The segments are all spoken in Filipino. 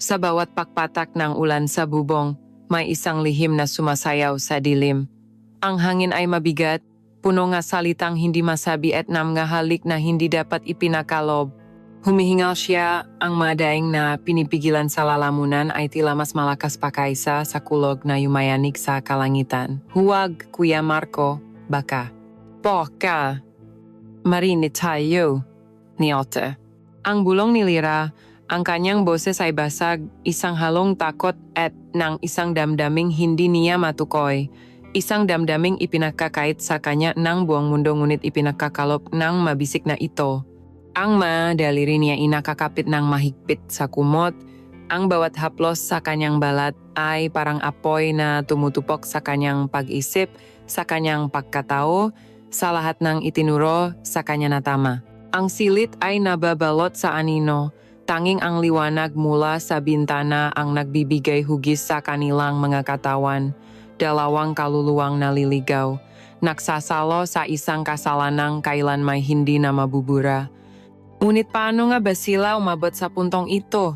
Sa bawat pakpatak ng ulan sa bubong, may isang lihim na sumasayaw sa dilim. Ang hangin ay mabigat, puno nga salitang hindi masabi at nga halik na hindi dapat ipinakalob. Humihingal siya, ang madaing na pinipigilan sa lalamunan ay tila mas malakas pa kaysa sa kulog na yumayanig sa kalangitan. Huwag, Kuya Marco, baka. Poka! Marinit tayo, ni Ote. Ang bulong ni Lira, ang kanyang boses ay basag, isang halong takot at ng isang damdaming hindi niya matukoy. Isang damdaming ipinakakait sa kanya ng buong mundo ngunit ipinakakalop ng mabisik na ito. Ang madaliri niya inakakapit ng mahigpit sa kumot. Ang bawat haplos sa kanyang balat ay parang apoy na tumutupok sa kanyang pag-isip, sa kanyang pagkatao, sa lahat ng itinuro sa kanya na tama. Ang silit ay nababalot sa anino. Tanging ang liwanag mula sa bintana ang nagbibigay hugis sa kanilang mga katawan. Dalawang kaluluwang naliligaw. Nagsasalo sa isang kasalanang kailan may hindi na mabubura. Ngunit paano nga ba sila umabot sa puntong ito?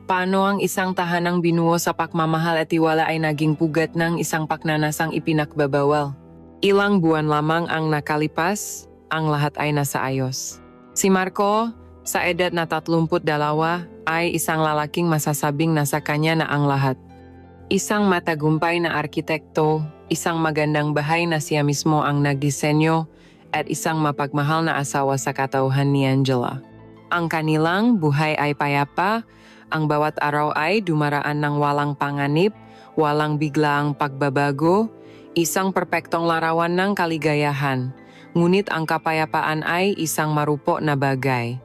Paano ang isang tahanang binuo sa pagmamahal at tiwala ay naging pugat ng isang pagnanasang ipinakbabawal? Ilang buwan lamang ang nakalipas, ang lahat ay nasa ayos. Si Marco, sa edad na 32, ay isang lalaking masasabing nasa kanya na ang lahat. Isang matagumpay na arkitekto, isang magandang bahay na siya mismo ang nagdisenyo, at isang mapagmahal na asawa sa katauhan ni Angela. Ang kanilang buhay ay payapa, ang bawat araw ay dumaraan ng walang panganib, walang biglaang pagbabago, isang perpektong larawan ng kaligayahan. Ngunit ang kapayapaan ay isang marupo na bagay.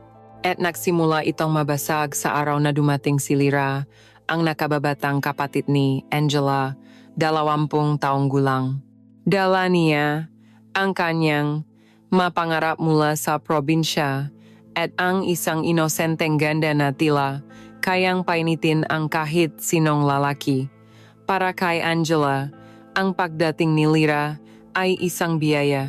At nagsimula itong mabasag sa araw na dumating si Lira, ang nakababatang kapatid ni Angela, 20 taong gulang. Dala niya ang kanyang mapangarap mula sa probinsya at ang isang inosenteng ganda na tila kayang painitin ang kahit sinong lalaki. Para kay Angela, ang pagdating ni Lira ay isang biyaya.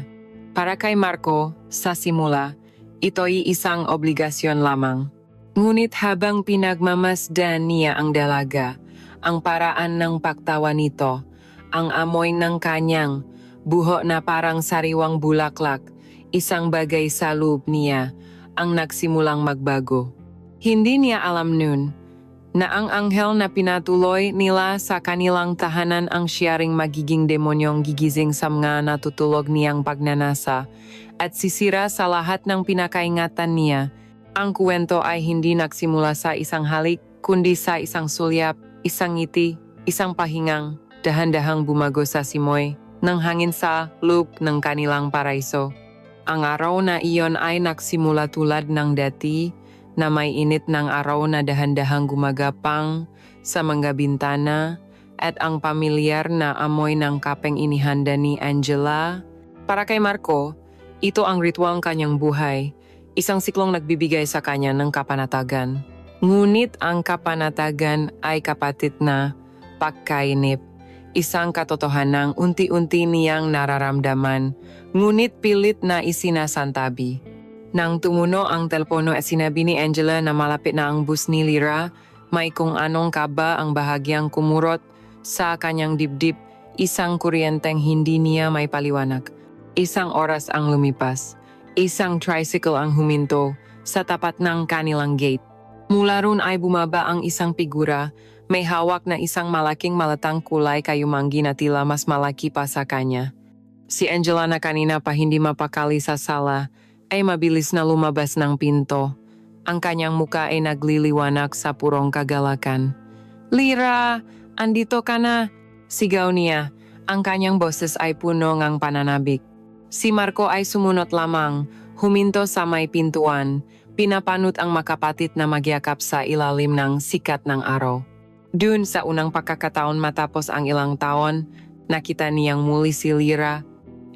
Para kay Marco, sa simula, ito'y isang obligasyon lamang. Ngunit habang pinagmamasdan niya ang dalaga, ang paraan ng pagtawa nito, ang amoy ng kanyang buho na parang sariwang bulaklak, isang bagay sa loob niya ang nagsimulang magbago. Hindi niya alam nun na ang anghel na pinatuloy nila sa kanilang tahanan ang siyaring magiging demonyong gigising sa mga natutulog niyang pagnanasa at sisira sa lahat ng pinakaingatan niya. Ang kwento ay hindi nagsimula sa isang halik, kundi sa isang sulyap, isang ngiti, isang pahingang, dahan-dahang bumago sa simoy ng hangin sa loob ng kanilang paraiso. Ang araw na iyon ay nagsimula tulad ng dati na may init ng araw na dahan-dahang gumagapang sa mga bintana at ang pamilyar na amoy ng kapeng inihanda ni Angela. Para kay Marco, ito ang ritual kanyang buhay, isang siklong nagbibigay sa kanya ng kapanatagan. Ngunit ang kapanatagan ay kapatid na pagkainip. Isang katotohanang unti-unti niyang nararamdaman, ngunit pilit na isinasantabi. Nang tumuno ang telepono at sinabi ni Angela na malapit na ang bus ni Lira, may kung anong kaba ang bahagyang kumurot sa kanyang dibdib, isang kuryenteng hindi niya may paliwanag. Isang oras ang lumipas, isang tricycle ang huminto sa tapat ng kanilang gate. Mula ron ay bumaba ang isang figura, may hawak na isang malaking malatang kulay kayumanggi na tila mas malaki pa sa kanya. Si Angela na kanina pa hindi mapakali sa sala, ay mabilis na lumabas ng pinto. Ang kanyang muka ay nagliliwanag sa purong kagalakan. "Lira, andito ka na!" Sigaw niya. Ang kanyang boses ay puno ng pananabik. Si Marco ay sumunod lamang, huminto sa may pintuan, pinapanot ang makapatid na magyakap sa ilalim ng sikat ng araw. Dun sa unang pagkakataon matapos ang ilang taon, nakita niyang muli si Lira.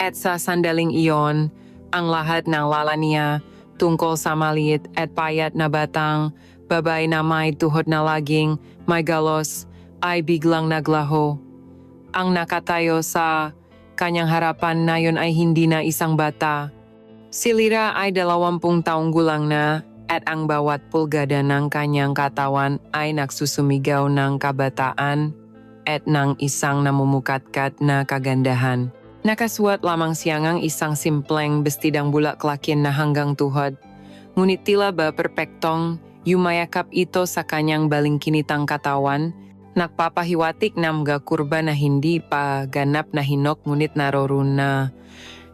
At sa sandaling iyon, ang lahat ng lala niya tungkol sa maliit at payat na batang babae na may tuhod na laging may galos ay biglang naglaho. Ang nakatayo sa kanyang harapan na yun ay hindi na isang bata. Si Lira ay 20 taong gulang na at ang bawat pulgada ng kanyang katawan ay nagsusumigaw ng kabataan at ng isang namumukatkat na kagandahan. Nakasuot lamang siya ng isang simpleng bestidang bulaklakin na hanggang tuhod, ngunit tila ba perpektong yumayakap ito sa kanyang balingkinitang katawan, nagpapahiwatig na mga kurba na hindi pa ganap na hinok ngunit naroon na.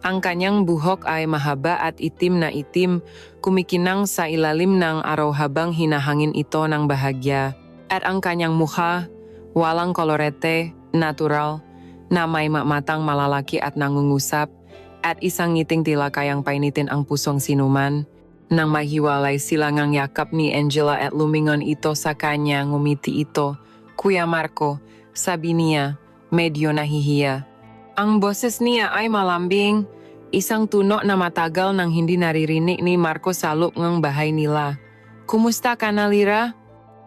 Ang kanyang buhok ay mahaba at itim na itim, kumikinang sa ilalim ng araw habang hinahangin ito ng bahagya. At ang kanyang mukha, walang kolorete, natural, na may matang malalaki at nangungusap, at isang ngiting tila kayang painitin ang pusong sinuman. Nang mahiwalay sila ngang yakap ni Angela at lumingon ito sa kanya, ngumiti ito. "Kuya Marco," sabi niya, medyo nahihiya. Ang boses niya ay malambing, isang tunog na matagal nang hindi naririnig ni Marco sa loob ng bahay nila. "Kumusta ka na, Lira?"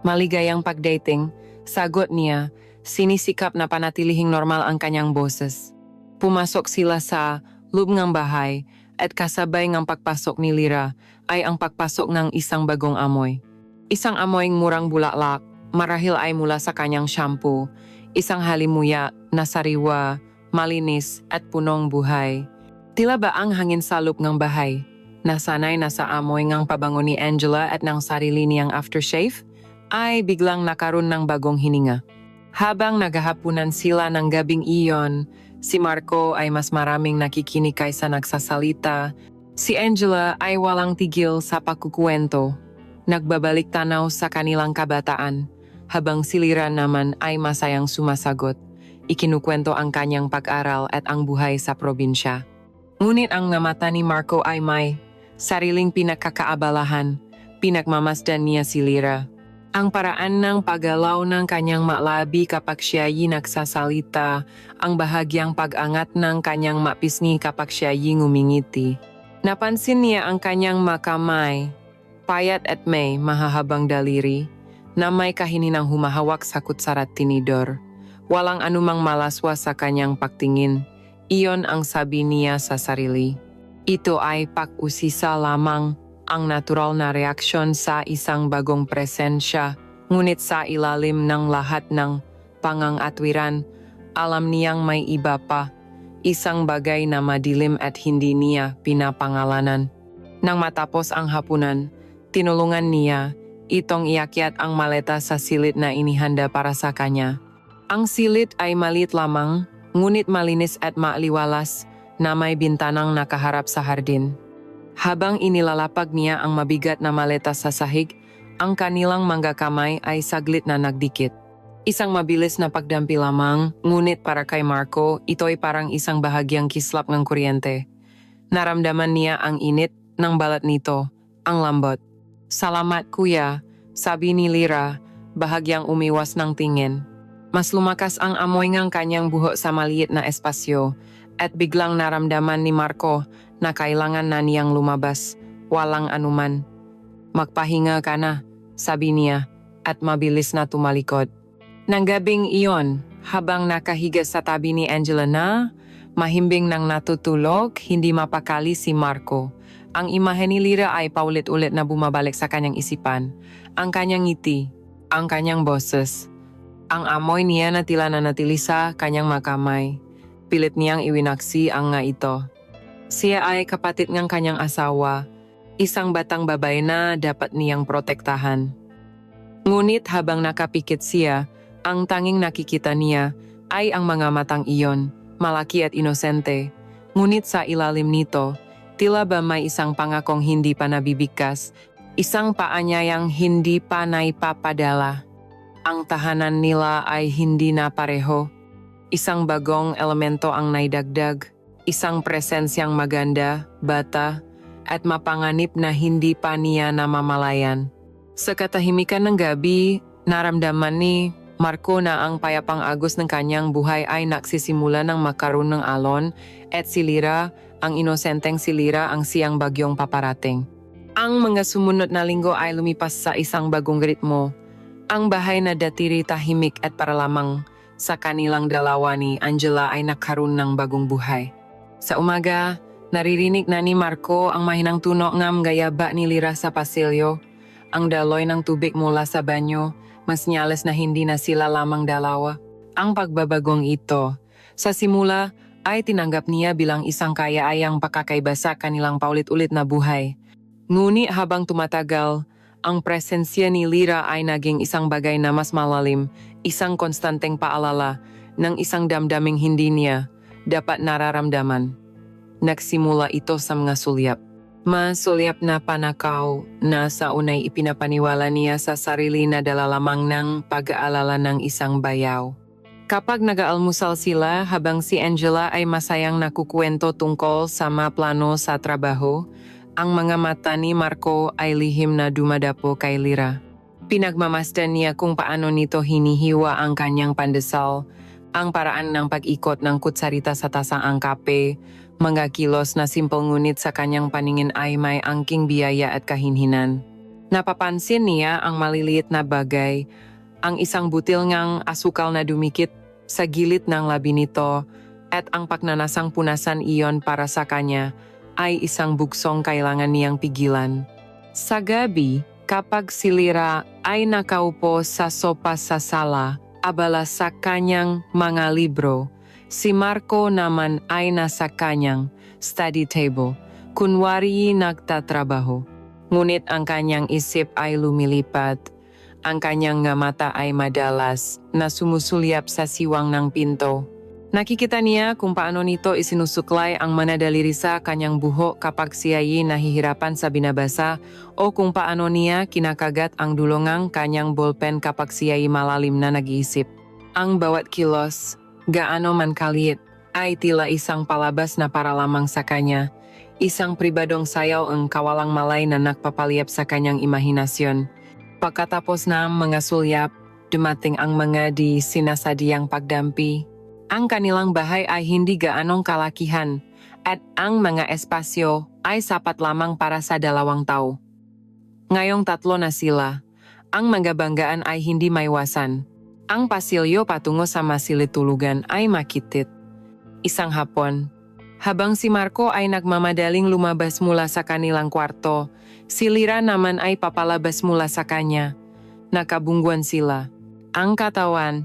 "Maligayang pagdating," sagot niya, sinisikap na panatilihing normal ang kanyang boses. Pumasok sila sa loob ng bahay at kasabay ng pagpasok ni Lira ay ang pagpasok ng isang bagong amoy. Isang amoy murang bulaklak, marahil ay mula sa kanyang shampoo, isang halimuyak na sariwa, malinis at punong buhay. Tila ba ang hangin sa loob ng bahay? Nasanay na sa amoy ng pabango ni Angela at ng sarili niyang aftershave, ay biglang nakaroon ng bagong hininga. Habang naghahapunan sila ng gabing iyon, si Marco ay mas maraming nakikinig kaysa nagsasalita. Si Angela ay walang tigil sa pagkukwento, nagbabalik tanaw sa kanilang kabataan, habang si Lira naman ay masayang sumasagot. Ikinukwento ang kanyang pag-aral at ang buhay sa probinsya. Ngunit ang mata ni Marco ay may sariling pinagkakaabalahan, pinagmamasdan niya si Lira. Ang paraan ng paggalaw ng kanyang malabi kapag siya'y nagsasalita, ang bahagyang pag-angat ng kanyang mapisngi kapag siya'y ngumingiti. Napansin niya ang kanyang makamay, payat at may mahahabang daliri, na may kahininang humahawak sa kutsara at tinidor. Walang anumang malaswa sa kanyang pagtingin. Iyon ang sabi niya sa sarili. Ito ay pag-usisa lamang, ang natural na reaksyon sa isang bagong presensya, ngunit sa ilalim ng lahat ng pangangatwiran, alam niyang may iba pa, isang bagay na madilim at hindi niya pinapangalanan. Nang matapos ang hapunan, tinulungan niya itong iakyat ang maleta sa silid na inihanda para sa kanya. Ang silid ay maliit lamang, ngunit malinis at maaliwalas na may bintanang nakaharap sa hardin. Habang inilalapag niya ang mabigat na maleta sa sahig, ang kanilang mga kamay ay saglit na nagdikit. Isang mabilis na pagdampi lamang, ngunit para kay Marco, ito'y parang isang bahagyang kislap ng kuryente. Naramdaman niya ang init ng balat nito, ang lambot. "Salamat kuya," sabi ni Lira, bahagyang umiwas ng tingin. Mas lumakas ang amoy ng kanyang buhok sa maliit na espasyo, at biglang naramdaman ni Marco na kailangan na niyang lumabas, walang anuman. "Magpahinga ka na," sabi niya, at mabilis na tumalikod. Nang gabing iyon, habang nakahiga sa tabi ni Angela na mahimbing nang natutulog, hindi mapakali si Marco. Ang imahe ni Lira ay paulit-ulit na bumabalik sa kanyang isipan. Ang kanyang ngiti, ang kanyang boses, ang amoy niya na tila nanatili sa kanyang makamay. Pilit niyang iwinaksi ang nga ito. Siya ay kapatid ng kanyang asawa, isang batang babae na dapat niyang protektahan. Ngunit habang nakapikit siya, ang tanging nakikita niya ay ang mga matang iyon, malaki at inosente. Ngunit sa ilalim nito, tila ba may isang pangakong hindi pa nabibigkas, isang paanyayang hindi pa naipapadala. Ang tahanan nila ay hindi na pareho. Isang bagong elemento ang naidagdag, isang presensyang maganda, bata, at mapanganib na hindi pa niya namamalayan. Sa katahimikan ng gabi, naramdaman ni Marco na ang payapang agos ng kanyang buhay ay nagsisimula ng makaroon ng alon, at si Lira, ang inosenteng si Lira ang siyang bagyong paparating. Ang mga sumunod na linggo ay lumipas sa isang bagong ritmo. Ang bahay na dati tahimik at para lamang sa kanilang dalawa ni Angela ay nagkaroon ng bagong buhay. Sa umaga, Naririnig na ni Marco ang mahinang tuno ngam gayaba ni Lira sa pasilyo. Ang daloy ng tubig mula sa banyo, mas nyales na hindi na sila lamang dalawa. Ang pagbabagong ito, sa simula ay tinanggap niya bilang isang kaya-ayang pakakaiba sa kanilang paulit-ulit na buhay. Ngunit habang tumatagal, ang presensya ni Lira ay naging isang bagay na mas malalim, isang konstanteng paalala ng isang damdaming hindi niya dapat nararamdaman. Nagsimula ito sa mga sulyap. Mas sulyap na panakaw na sa unay ipinapaniwala niya sa sarili na dala lamang ng pag-aalala ng isang bayaw. Kapag nag-aalmusal sila habang si Angela ay masayang nakukwento tungkol sa mga plano sa trabaho, ang mga mata ni Marco ay lihim na dumadapo kay Lira. Pinagmamasdan niya kung paano nito hinihiwa ang kanyang pandesal, ang paraan ng pag-ikot ng kutsarita sa tasang ang kape, mga kilos na simple ngunit sa kanyang paningin ay may angking biyaya at kahinhinan. Napapansin niya ang maliliit na bagay, ang isang butil ngang asukal na dumikit sa gilid ng labi nito at ang pagnanasang punasan iyon para sa kanya ay isang buksong kailangan niyang pigilan. Sa gabi, kapag si Lira ay nakaupo sa sopa sa sala, abala sa kanyang mga libro, si Marco naman ay nasa kanyang study table, kunwari nagtatrabaho. Ngunit ang kanyang isip ay lumilipat. Ang kanyang mata ay madalas na sumusulyap sa siwang ng pinto. Nakikita niya kung paano nito isinusuklay ang manadaliri sa kanyang buho kapag siya'y nahihirapan sa binabasa o kung paano niya kinakagat ang dulongang kanyang ballpen kapag siya'y malalim na nag-iisip. Ang bawat kilos, gaano man kaliit, ay tila isang palabas na para lamang sa kanya. Isang pribadong sayaw ang kawalang malay na nagpapaliyap sa kanyang imahinasyon. Pagkatapos ng mga sulyap, dumating ang mga di sinasadyang pagdampi. Ang kanilang bahay ay hindi gaanong kalakihan at ang mga espasyo ay sapat lamang para sa 2 tao. Ngayong 3 na sila, ang mga banggaan ay hindi maiwasan. Ang pasilyo patungo sa masilid tulugan ay makitit. Isang hapon, habang si Marco ay nagmamadaling lumabas mula sa kanilang kwarto, si Lira naman ay papalabas mula sa kanya. Nakabungguan sila. Ang katawan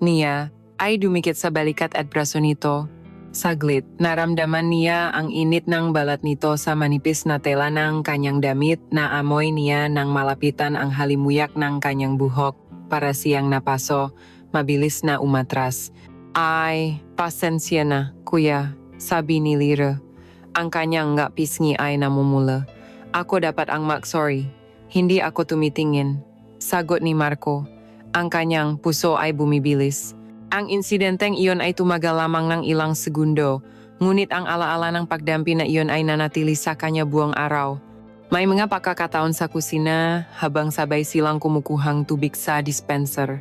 niya ay dumikit sa balikat at braso nito. Saglit, naramdaman niya ang init ng balat nito sa manipis na tela ng kanyang damit na amoy niya nang malapitan ang halimuyak ng kanyang buhok para siyang napaso, mabilis na umatras. Ay, pasensya na, kuya, sabi ni Lira. Ang kanyang pisngi ay namumula. Ako dapat ang mag-sorry. Hindi ako tumitingin. Sagot ni Marco. Ang kanyang puso ay bumibilis. Ang insidenteng iyon ay tumagal lamang ng ilang segundo, ngunit ang alaala ng pagdampi na iyon ay nanatili sa kanya buong araw. May mga pagkakataon sa kusina habang sabay silang kumukuhang tubig sa dispenser.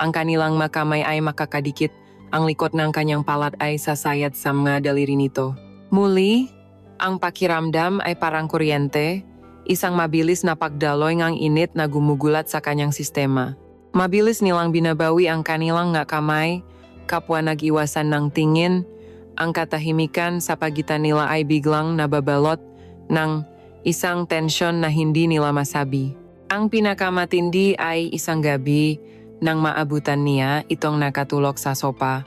Ang kanilang makamay ay makakadikit, ang likod ng kanyang palat ay sasayad sa mga daliri nito. Muli, ang pakiramdam ay parang kuryente, isang mabilis na pagdaloy ngang init na gumugulat sa kanyang sistema. Mabilis nilang binabawi ang kanilang kamay, kapwa nag-iwasan ng tingin, ang katahimikan sa pagitan nila ay biglang nababalot ng isang tensyon na hindi nila masabi. Ang pinakamatindi ay isang gabi nang maabutan niya itong nakatulog sa sopa.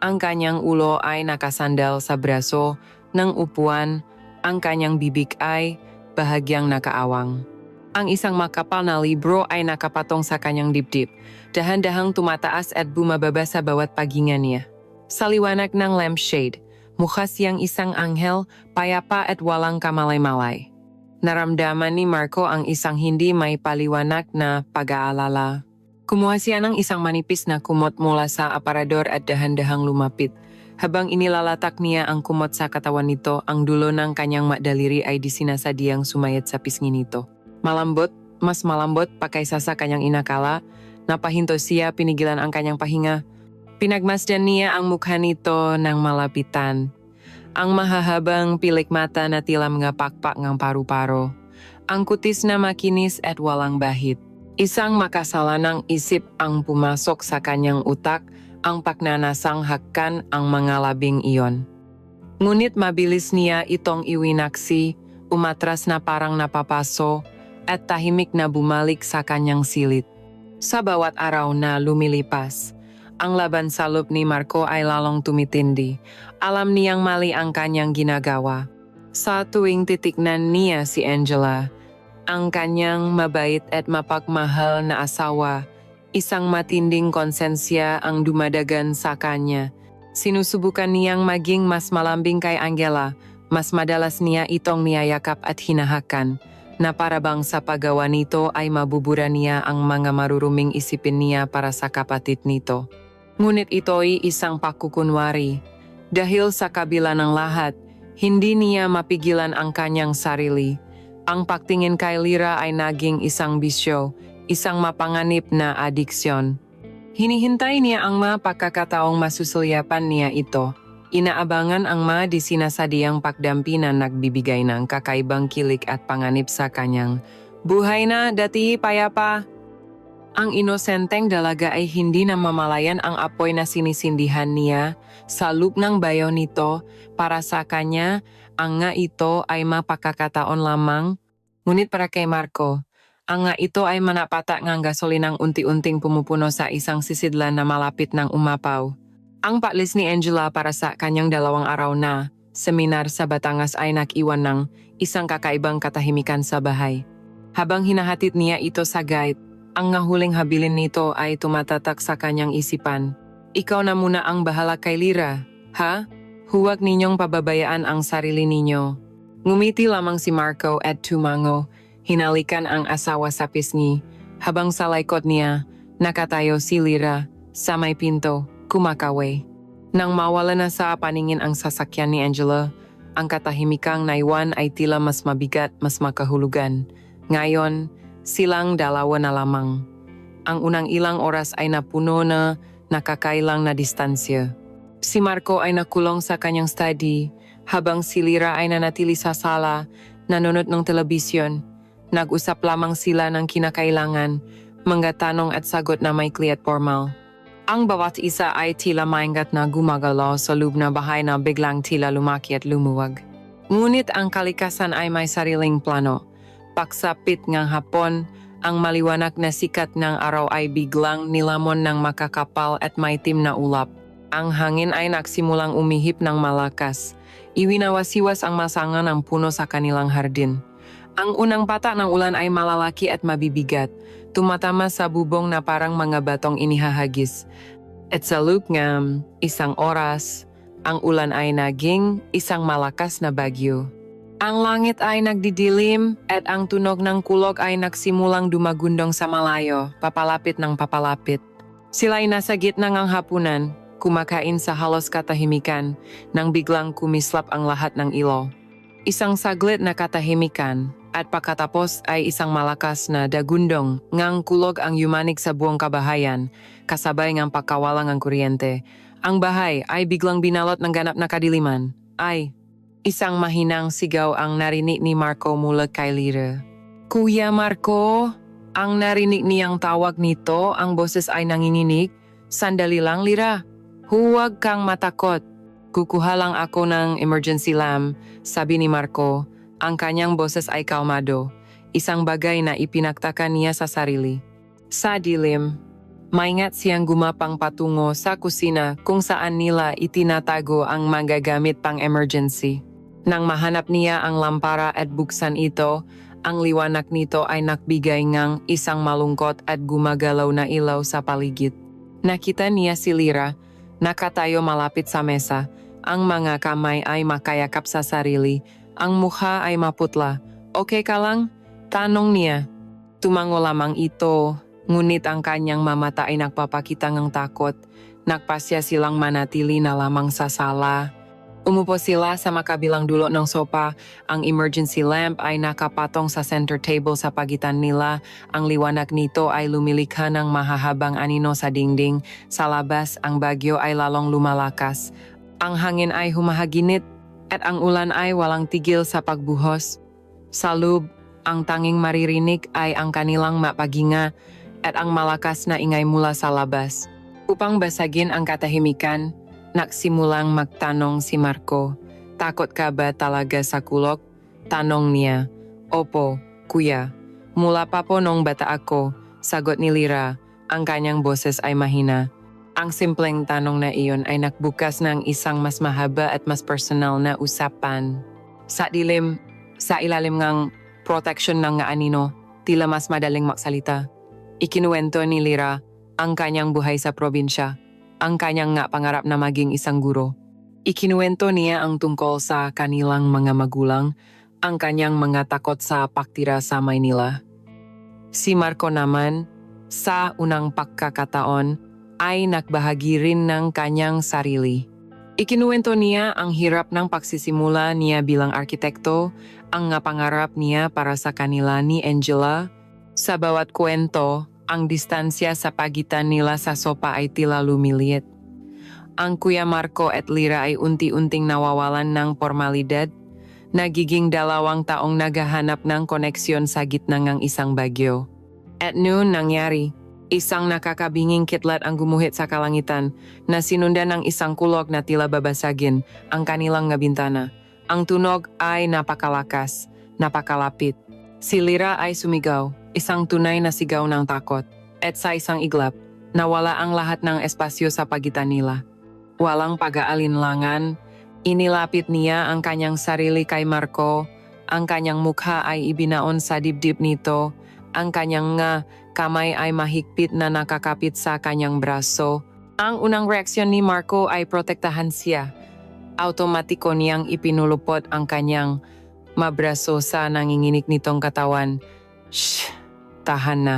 Ang kanyang ulo ay nakasandal sa braso ng upuan, ang kanyang bibig ay bahagyang nakaawang. Ang isang makapal na libro ay nakapatong sa kanyang dibdib, dahan-dahang tumataas at bumababa sa bawat paghinga niya. Sa liwanag ng lampshade, mukha siyang isang anghel, payapa at walang kamalay-malay. Naramdaman ni Marco ang isang hindi may paliwanag na pag-aalala. Kumuha siya ng isang manipis na kumot mula sa aparador at dahan-dahang lumapit. Habang inilalatak niya ang kumot sa katawan nito, ang dulo ng kanyang daliri ay disinasadyang sumayat sa pisngi nito. Malambot, mas malambot pa kaysa sa kanyang inakala, napahinto siya, pinigilan ang kanyang pahinga. Pinagmasdan niya ang mukha nito ng malapitan. Ang mahahabang pilik mata na tila mga pakpak ng paru-paro. Ang kutis na makinis at walang bahid. Isang makasalanang isip ang pumasok sa kanyang utak, ang pagnanasang hakkan ang mga labing iyon. Ngunit mabilis niya itong iwinaksi, umatras na parang napapaso, at tahimik na bumalik sa kanyang silid. Sa bawat araw na lumilipas, ang laban sa loob ni Marco ay lalong tumitindi. Alam niyang mali ang kanyang ginagawa. Sa tuwing titignan niya si Angela, ang kanyang mabait at mapagmahal na asawa, isang matinding konsensya ang dumadagan sa kanya. Sinusubukan niyang maging mas malambing kay Angela, mas madalas niya itong niyayakap at hinahakan, na para bang sa paggawa nito ay mabubura niya ang mga maruruming isipin niya para sa kapatid nito. Ngunit ito'y isang pakukunwari. Dahil sa kabila ng lahat, hindi niya mapigilan ang kanyang sarili. Ang pagtingin kay Lyra ay naging isang bisyo, isang mapanganib na adiksyon. Hinihintay niya ang mga pagkakataong masusulyapan niya ito. Inaabangan ang mga di sinasadyang pagdampi na nagbibigay ng kakaibang kilig at panganib sa kanyang buhay na dati payapa. Ang inosenteng dalaga ay hindi na mamalayan ang apoy na sinisindihan niya sa loob ng bayo nito. Para sa kanya, ang nga ito ay mapakakataon lamang. Ngunit para kay Marco, ang nga ito ay manapata ngang gasolinang unti-unting pumupuno sa isang sisidlan na malapit ng umapaw. Ang patlis ni Angela para sa kanyang 2 araw na seminar sa Batangas ay nakiwan ng isang kakaibang katahimikan sa bahay. Habang hinahatid niya ito sa guide, ang huling habilin nito ay tumatatak sa kanyang isipan. Ikaw na muna ang bahala kay Lyra, ha? Huwag ninyong pababayaan ang sarili ninyo. Ngumiti lamang si Marco at tumango, hinalikan ang asawa sa pisngi, habang sa likod niya, nakatayo si Lyra sa may pinto. Kumakaway. Nang mawala na sa paningin ang sasakyan ni Angela, ang katahimikang naiwan ay tila mas mabigat, mas makahulugan. Ngayon, silang 2 na lamang. Ang unang ilang oras ay napuno na nakakailang na distansya. Si Marco ay nakulong sa kanyang study, habang si Lyra ay nanatili sa sala, nanonood ng telebisyon. Nag-usap lamang sila ng kinakailangan, mga tanong at sagot na maikli at formal. Ang bawat isa ay tila maingat na gumagalaw sa loob na bahay na biglang tila lumaki at lumuwag. Ngunit ang kalikasan ay may sariling plano. Pagsapit ngang hapon, ang maliwanag na sikat ng araw ay biglang nilamon ng makakapal at maitim na ulap. Ang hangin ay nagsimulang umihip ng malakas. Iwinawasiwas ang masangan ng puno sa kanilang hardin. Ang unang pata ng ulan ay malalaki at mabibigat, tumatama sa bubong na parang mga batong inihahagis. At sa loob ng 1 oras, ang ulan ay naging isang malakas na bagyo. Ang langit ay nagdidilim at ang tunog ng kulog ay nagsimulang dumagundong sa malayo, papalapit ng papalapit. Sila ay nasa gitna ng hapunan, kumakain sa halos katahimikan, nang biglang kumislap ang lahat ng ilaw. Isang saglit na katahimikan, at pagkatapos ay isang malakas na dagundong ngang kulog ang yumanig sa buong kabahayan, kasabay ngang pagkawalang ang kuryente. Ang bahay ay biglang binalot ng ganap na kadiliman. Isang mahinang sigaw ang narinig ni Marco mula kay Lyra. Kuya Marco, ang narinig niyang tawag nito, ang boses ay nanginginig. Sandali lang, Lyra. Huwag kang matakot. Kukuha lang ako ng emergency lamp, sabi ni Marco. Ang kanyang boses ay kalmado, isang bagay na ipinagtaka niya sa sarili. Sa dilim, maingat siyang gumapang patungo sa kusina kung saan nila itinatago ang magagamit pang emergency. Nang mahanap niya ang lampara at buksan ito, ang liwanag nito ay nagbigay ngang isang malungkot at gumagalaw na ilaw sa paligid. Nakita niya si Lyra, nakatayo malapit sa mesa, ang mga kamay ay makayakap sa sarili, ang mukha ay maputla. Okay ka lang? Tanong niya. Tumango lamang ito, ngunit ang kanyang mamata ay nagpapakita ng takot. Nagpasya silang manatili na lamang sa sala. Umupo sila sa makabilang dulo ng sopa. Ang emergency lamp ay nakapatong sa center table sa pagitan nila. Ang liwanag nito ay lumilikha ng mahahabang anino sa dingding. Sa labas, ang bagyo ay lalong lumalakas. Ang hangin ay humahaginit at ang ulan ay walang tigil sa pagbuhos. Sa loob, ang tanging maririnig ay ang kanilang mapaginga at ang malakas na ingay mula sa labas. Upang basagin ang katahimikan, nagsimulang magtanong si Marco. Takot ka ba talaga sa kulog? Tanong niya. Opo, kuya. Mula pa po nung bata ako, sagot ni Lira. Ang kanyang boses ay mahina. Ang simpleng tanong na iyon ay nagbukas ng isang mas mahaba at mas personal na usapan. Sa ilalim ng protection ng nga anino, tila mas madaling magsalita. Ikinuwento ni Lira ang kanyang buhay sa probinsya, ang kanyang nga pangarap na maging isang guro. Ikinuwento niya ang tungkol sa kanilang mga magulang, ang kanyang mga takot sa pagtira sa Maynila. Si Marco naman, sa unang pagkakataon, ay nagbahagi rin ng kanyang sarili. Ikinuwento niya ang hirap ng pagsisimula niya bilang arkitekto, ang nga pangarap niya para sa kanila ni Angela. Sa bawat kwento, ang distansya sa pagitan nila sa sopa ay tila lumiliit. Ang Kuya Marco at Lira ay unti-unting nawawalan ng formalidad, nagiging 2 taong naghahanap ng koneksyon sa gitna ng isang bagyo. At noon nangyari, isang nakakabinging kitlat ang gumuhit sa kalangitan na sinundan ng isang kulog na tila babasagin ang kanilang nga bintana. Ang tunog ay napakalakas, napakalapit. Si Lira ay sumigaw, isang tunay na sigaw ng takot. At sa isang iglap, nawala ang lahat ng espasyo sa pagitan nila. Walang pag-aalinlangan, inilapit niya ang kanyang sarili kay Marco, ang kanyang mukha ay ibinaon sa dibdib nito, ang kanyang nga kamay ay mahigpit na nakakapit sa kanyang braso. Ang unang reaksyon ni Marco ay protektahan siya. Automatiko niyang ipinulupot ang kanyang mabraso sa nanginginig nitong katawan. Shh, tahan na.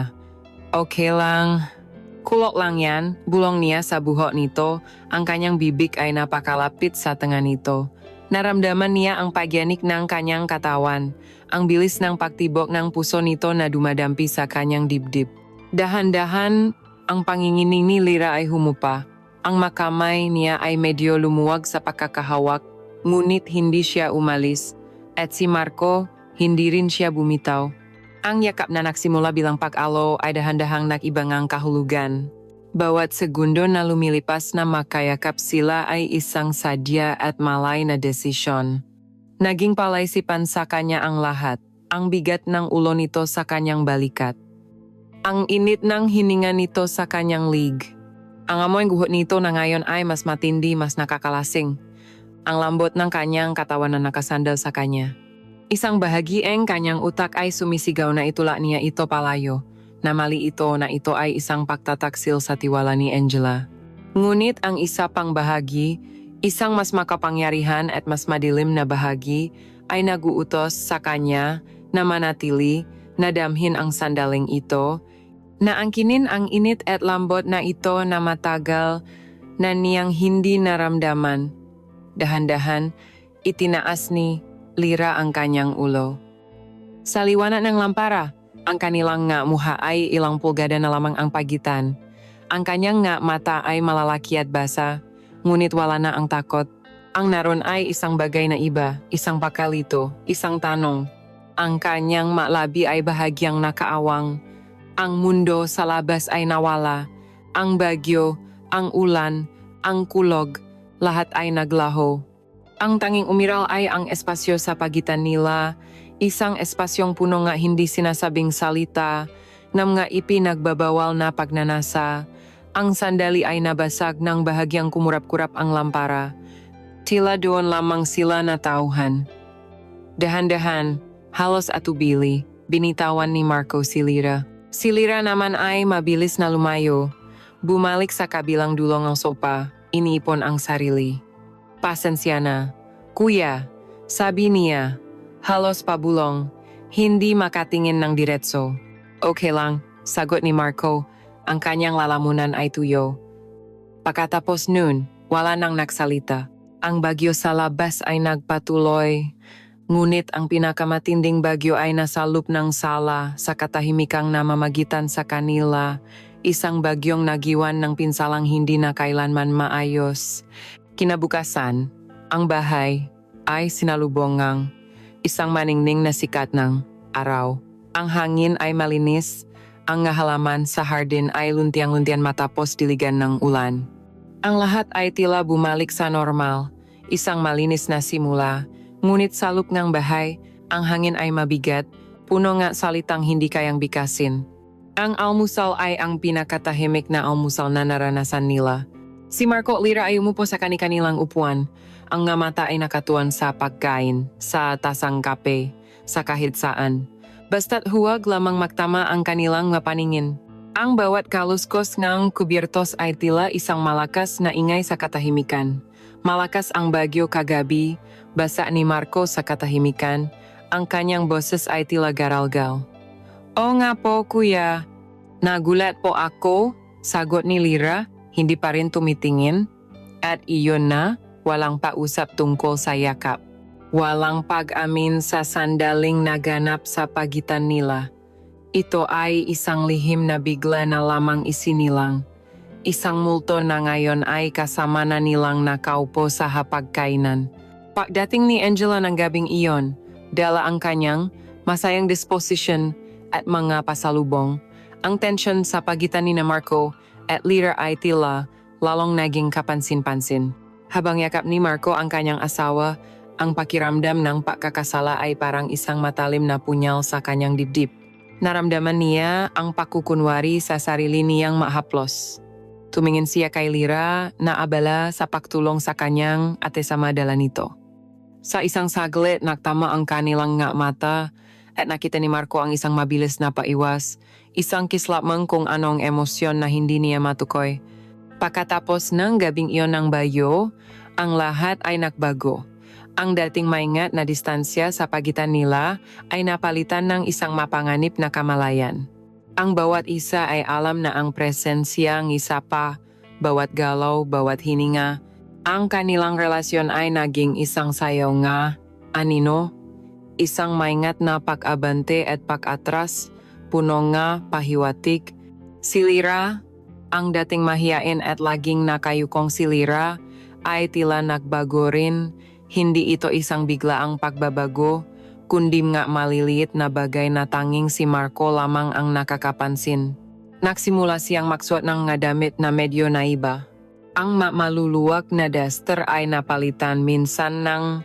Okay lang. Kulok lang yan, bulong niya sa buhok nito, ang kanyang bibig ay napakalapit sa tenga nito. Naramdaman niya ang pagyanik ng kanyang katawan, ang bilis ng pagtibok ng puso nito na dumadampi sa kanyang dibdib. Dahan-dahan, ang panginginig ni Lira ay humupa. Ang makamay niya ay medyo lumuwag sa pagkakahawak, ngunit hindi siya umalis. At si Marco, hindi rin siya bumitaw. Ang yakap na nagsimula bilang pag-alo ay dahan-dahang nag-ibangang kahulugan. Bawat segundo na lumilipas na makayakap sila ay isang sadya at malay na desisyon. Naging palaisipan sa kanya ang lahat, ang bigat ng ulo nito sa kanyang balikat. Ang init ng hininga nito sa kanyang lig. Ang amoy guhot nito na ngayon ay mas matindi, mas nakakalasing. Ang lambot ng kanyang katawan na nakasandal sa kanya. Isang bahagi ng kanyang utak ay sumisigaw na itulak niya ito palayo. Na mali ito na ito ay isang pagtataksil sa tiwala ni Angela. Ngunit ang isa pang bahagi, isang mas makapangyarihan at mas madilim na bahagi, ay naguutos sa kanya na manatili, na damhin ang sandaling ito, na angkinin ang init at lambot na ito na matagal na niyang hindi naramdaman. Dahan-dahan, itinaas ni Lira ang kanyang ulo. Sa liwanag ng lampara, ang kanilang nga muha ay ilang pulgada na lamang ang pagitan. Ang kanyang nga mata ay malalaki at basa, ngunit wala na ang takot. Ang naroon ay isang bagay na iba, isang pakalito, isang tanong. Ang kanyang malabi ay bahagyang nakaawang. Ang mundo sa labas ay nawala. Ang bagyo, ang ulan, ang kulog, lahat ay naglaho. Ang tanging umiral ay ang espasyo sa pagitan nila, isang espasyong puno nga hindi sinasabing salita, nam nga ipinagbabawal na pagnanasa. Ang sandali ay nabasag ng bahagyang kumurap-kurap ang lampara. Tila doon lamang sila natauhan. Dahan-dahan, halos atubili, binitawan ni Marco si Lira. Si Lira naman ay mabilis na lumayo. Bumalik sa kabilang dulo ng sopa, iniipon ang sarili. Pasensya na. Kuya, sabi niya. Halos pabulong, hindi makatingin ng diretso. Okay lang, sagot ni Marco, ang kanyang lalamunan ay tuyo. Pagkatapos nun, wala nang nagsalita. Ang bagyo sa labas ay nagpatuloy, ngunit ang pinakamatinding bagyo ay nasa loob ng sala sa katahimikang namamagitan sa kanila, isang bagyong nagiwan ng pinsalang hindi na kailanman maayos. Kinabukasan, ang bahay ay sinalubongang isang maningning na sikat ng araw. Ang hangin ay malinis, ang halaman sa hardin ay luntiang-luntian matapos diligan ng ulan. Ang lahat ay tila bumalik sa normal, isang malinis na simula, ngunit salop ngang bahay, ang hangin ay mabigat, puno nga salitang hindi kayang bikasin. Ang almusal ay ang pinakatahimik na almusal na naranasan nila. Si Marco at Lyra ay umupo sa kani-kanilang upuan. Ang nga mata ay nakatuon sa pagkain, sa tasang kape, sa kahit saan. Basta't huwag lamang magtama ang kanilang mapaningin. Ang bawat kaluskos ng kubiertos ay tila isang malakas na ingay sa katahimikan. Malakas ang bagyo kagabi, basa ni Marco sa katahimikan, ang kanyang boses ay tila garalgal. "Oo nga po, kuya. Nagulat po ako," sagot ni Lyra, hindi pa rin tumitingin. At iyon na, walang pausap tungkol sa yakap. Walang pag-amin sa sandaling naganap sa pagitan nila. Ito ay isang lihim na bigla na lamang isinilang. Isang multo na ngayon ay kasama na nilang nakaupo sa hapagkainan. Pagdating ni Angela ng gabing iyon, dala ang kanyang masayang disposition at mga pasalubong. Ang tensyon sa pagitan ni Marco at Lyra ay tila lalong naging kapansin-pansin. Habang yakap ni Marco ang kanyang asawa, ang pakiramdam ng pagkakasala ay parang isang matalim na punyal sa kanyang dibdib. Naramdaman niya ang pakukunwari sa sarili niyang mahaplos. Tumingin siya kay Lyra na abala sa pagtulong sa kanyang at sa madala nito. Sa isang saglit, nagtama ang kanilang nga mata at nakita ni Marco ang isang mabilis na paiwas, isang kislapman kung anong emosyon na hindi niya matukoy. Pagkatapos ng gabing iyon ng bagyo, ang lahat ay nagbago. Ang dating maingat na distansya sa pagitan nila ay napalitan ng isang mapanganib na kamalayan. Ang bawat isa ay alam na ang presensya ng isa pa, bawat galaw, bawat hininga. Ang kanilang relasyon ay naging isang sayaw nga, anino, isang maingat na pag-abante at pag-atras, puno nga pahiwatig. Si Lyra, ang dating mahiyain at laging nakayukong si Lyra, ay tila nagbago rin. Hindi ito isang biglaang pagbabago, kundi nga maliliit na bagay na tanging si Marco lamang ang nakakapansin. Nagsimula siyang magsuot ng nga damit na medyo naiba. Ang maluluwag na duster ay napalitan minsan ng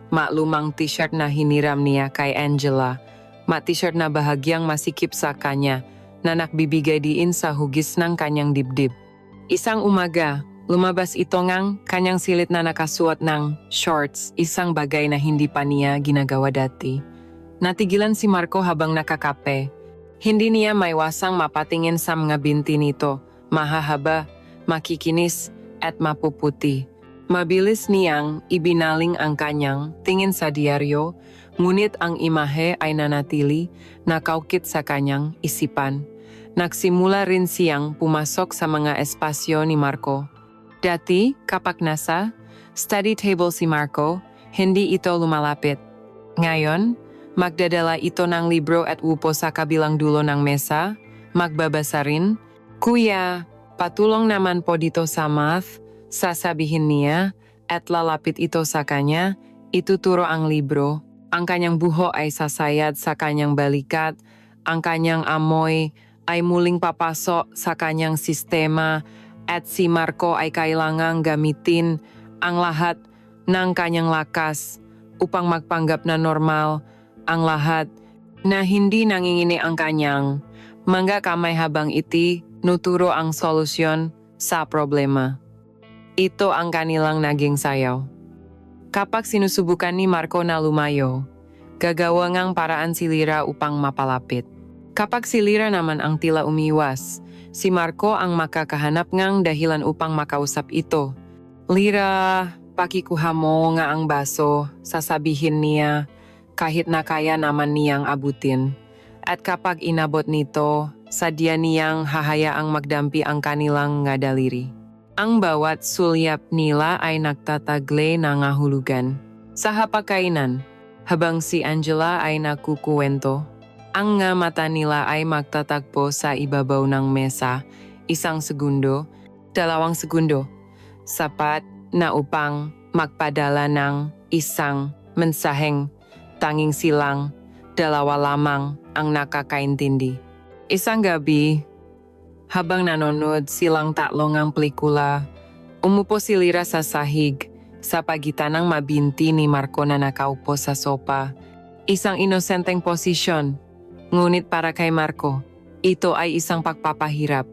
malumang t-shirt na hiniram niya kay Angela. T-shirt na bahagyang masikip sa kanya na nakbibigay diin sa hugis ng kanyang dibdib. Isang umaga, lumabas ito ngang kanyang silit na nakasuot ng shorts, isang bagay na hindi pa niya ginagawa dati. Natigilan si Marco habang nakakape. Hindi niya maiwasang mapatingin sa mga binti nito, mahahaba, makikinis, at mapuputi. Mabilis niyang ibinaling ang kanyang tingin sa diaryo, ngunit ang imahe ay nanatili, nakaukit sa kanyang isipan. Nagsimula rin siyang pumasok sa mga espasyo ni Marco. Dati, kapag nasa study table si Marco, hindi ito lumalapit. Ngayon, magdadala ito ng libro at upo sa kabilang dulo ng mesa, magbabasa rin. "Kuya, patulong naman po dito sa math," sasabihin niya, at lalapit ito sa kanya, ituturo ang libro. Ang kanyang buho ay sasayad sa kanyang balikat, ang kanyang amoy ay muling papasok sa kanyang sistema, at si Marco ay kailangang gamitin ang lahat ng kanyang lakas upang magpanggap na normal ang lahat na hindi nangingini ang kanyang mga kamay habang iti nuturo ang solusyon sa problema. Ito ang kanilang naging sayaw. Kapag sinusubukan ni Marco na lumayo, gagawa ngang paraan si Lyra upang mapalapit. Kapag si Lyra naman ang tila umiwas, si Marco ang makakahanap ngang dahilan upang makausap ito. "Lyra, pakikuha mo nga ang baso," sasabihin niya, kahit na kaya naman niyang abutin. At kapag inabot nito, sadya niyang hahayaang magdampi ang kanilang nga daliri. Ang bawat sulyap nila ay nagtataglay na ngahulugan. Sa hapagkainan, habang si Angela ay nakukuwento, ang nga mata nila ay magtatagpo sa ibabaw ng mesa, 1 segundo, 2 segundo, sapat na upang magpadala ng isang mensaheng tanging silang 2 lamang ang nakakaintindi. Isang gabi, habang nanonood silang 3 ang pelikula, umupo si Lyra sa sahig, sa pagitan ng mabinti ni Marco na nakaupo sa sopa. Isang inosenteng posisyon. Ngunit para kay Marco, ito ay isang pagpapahirap.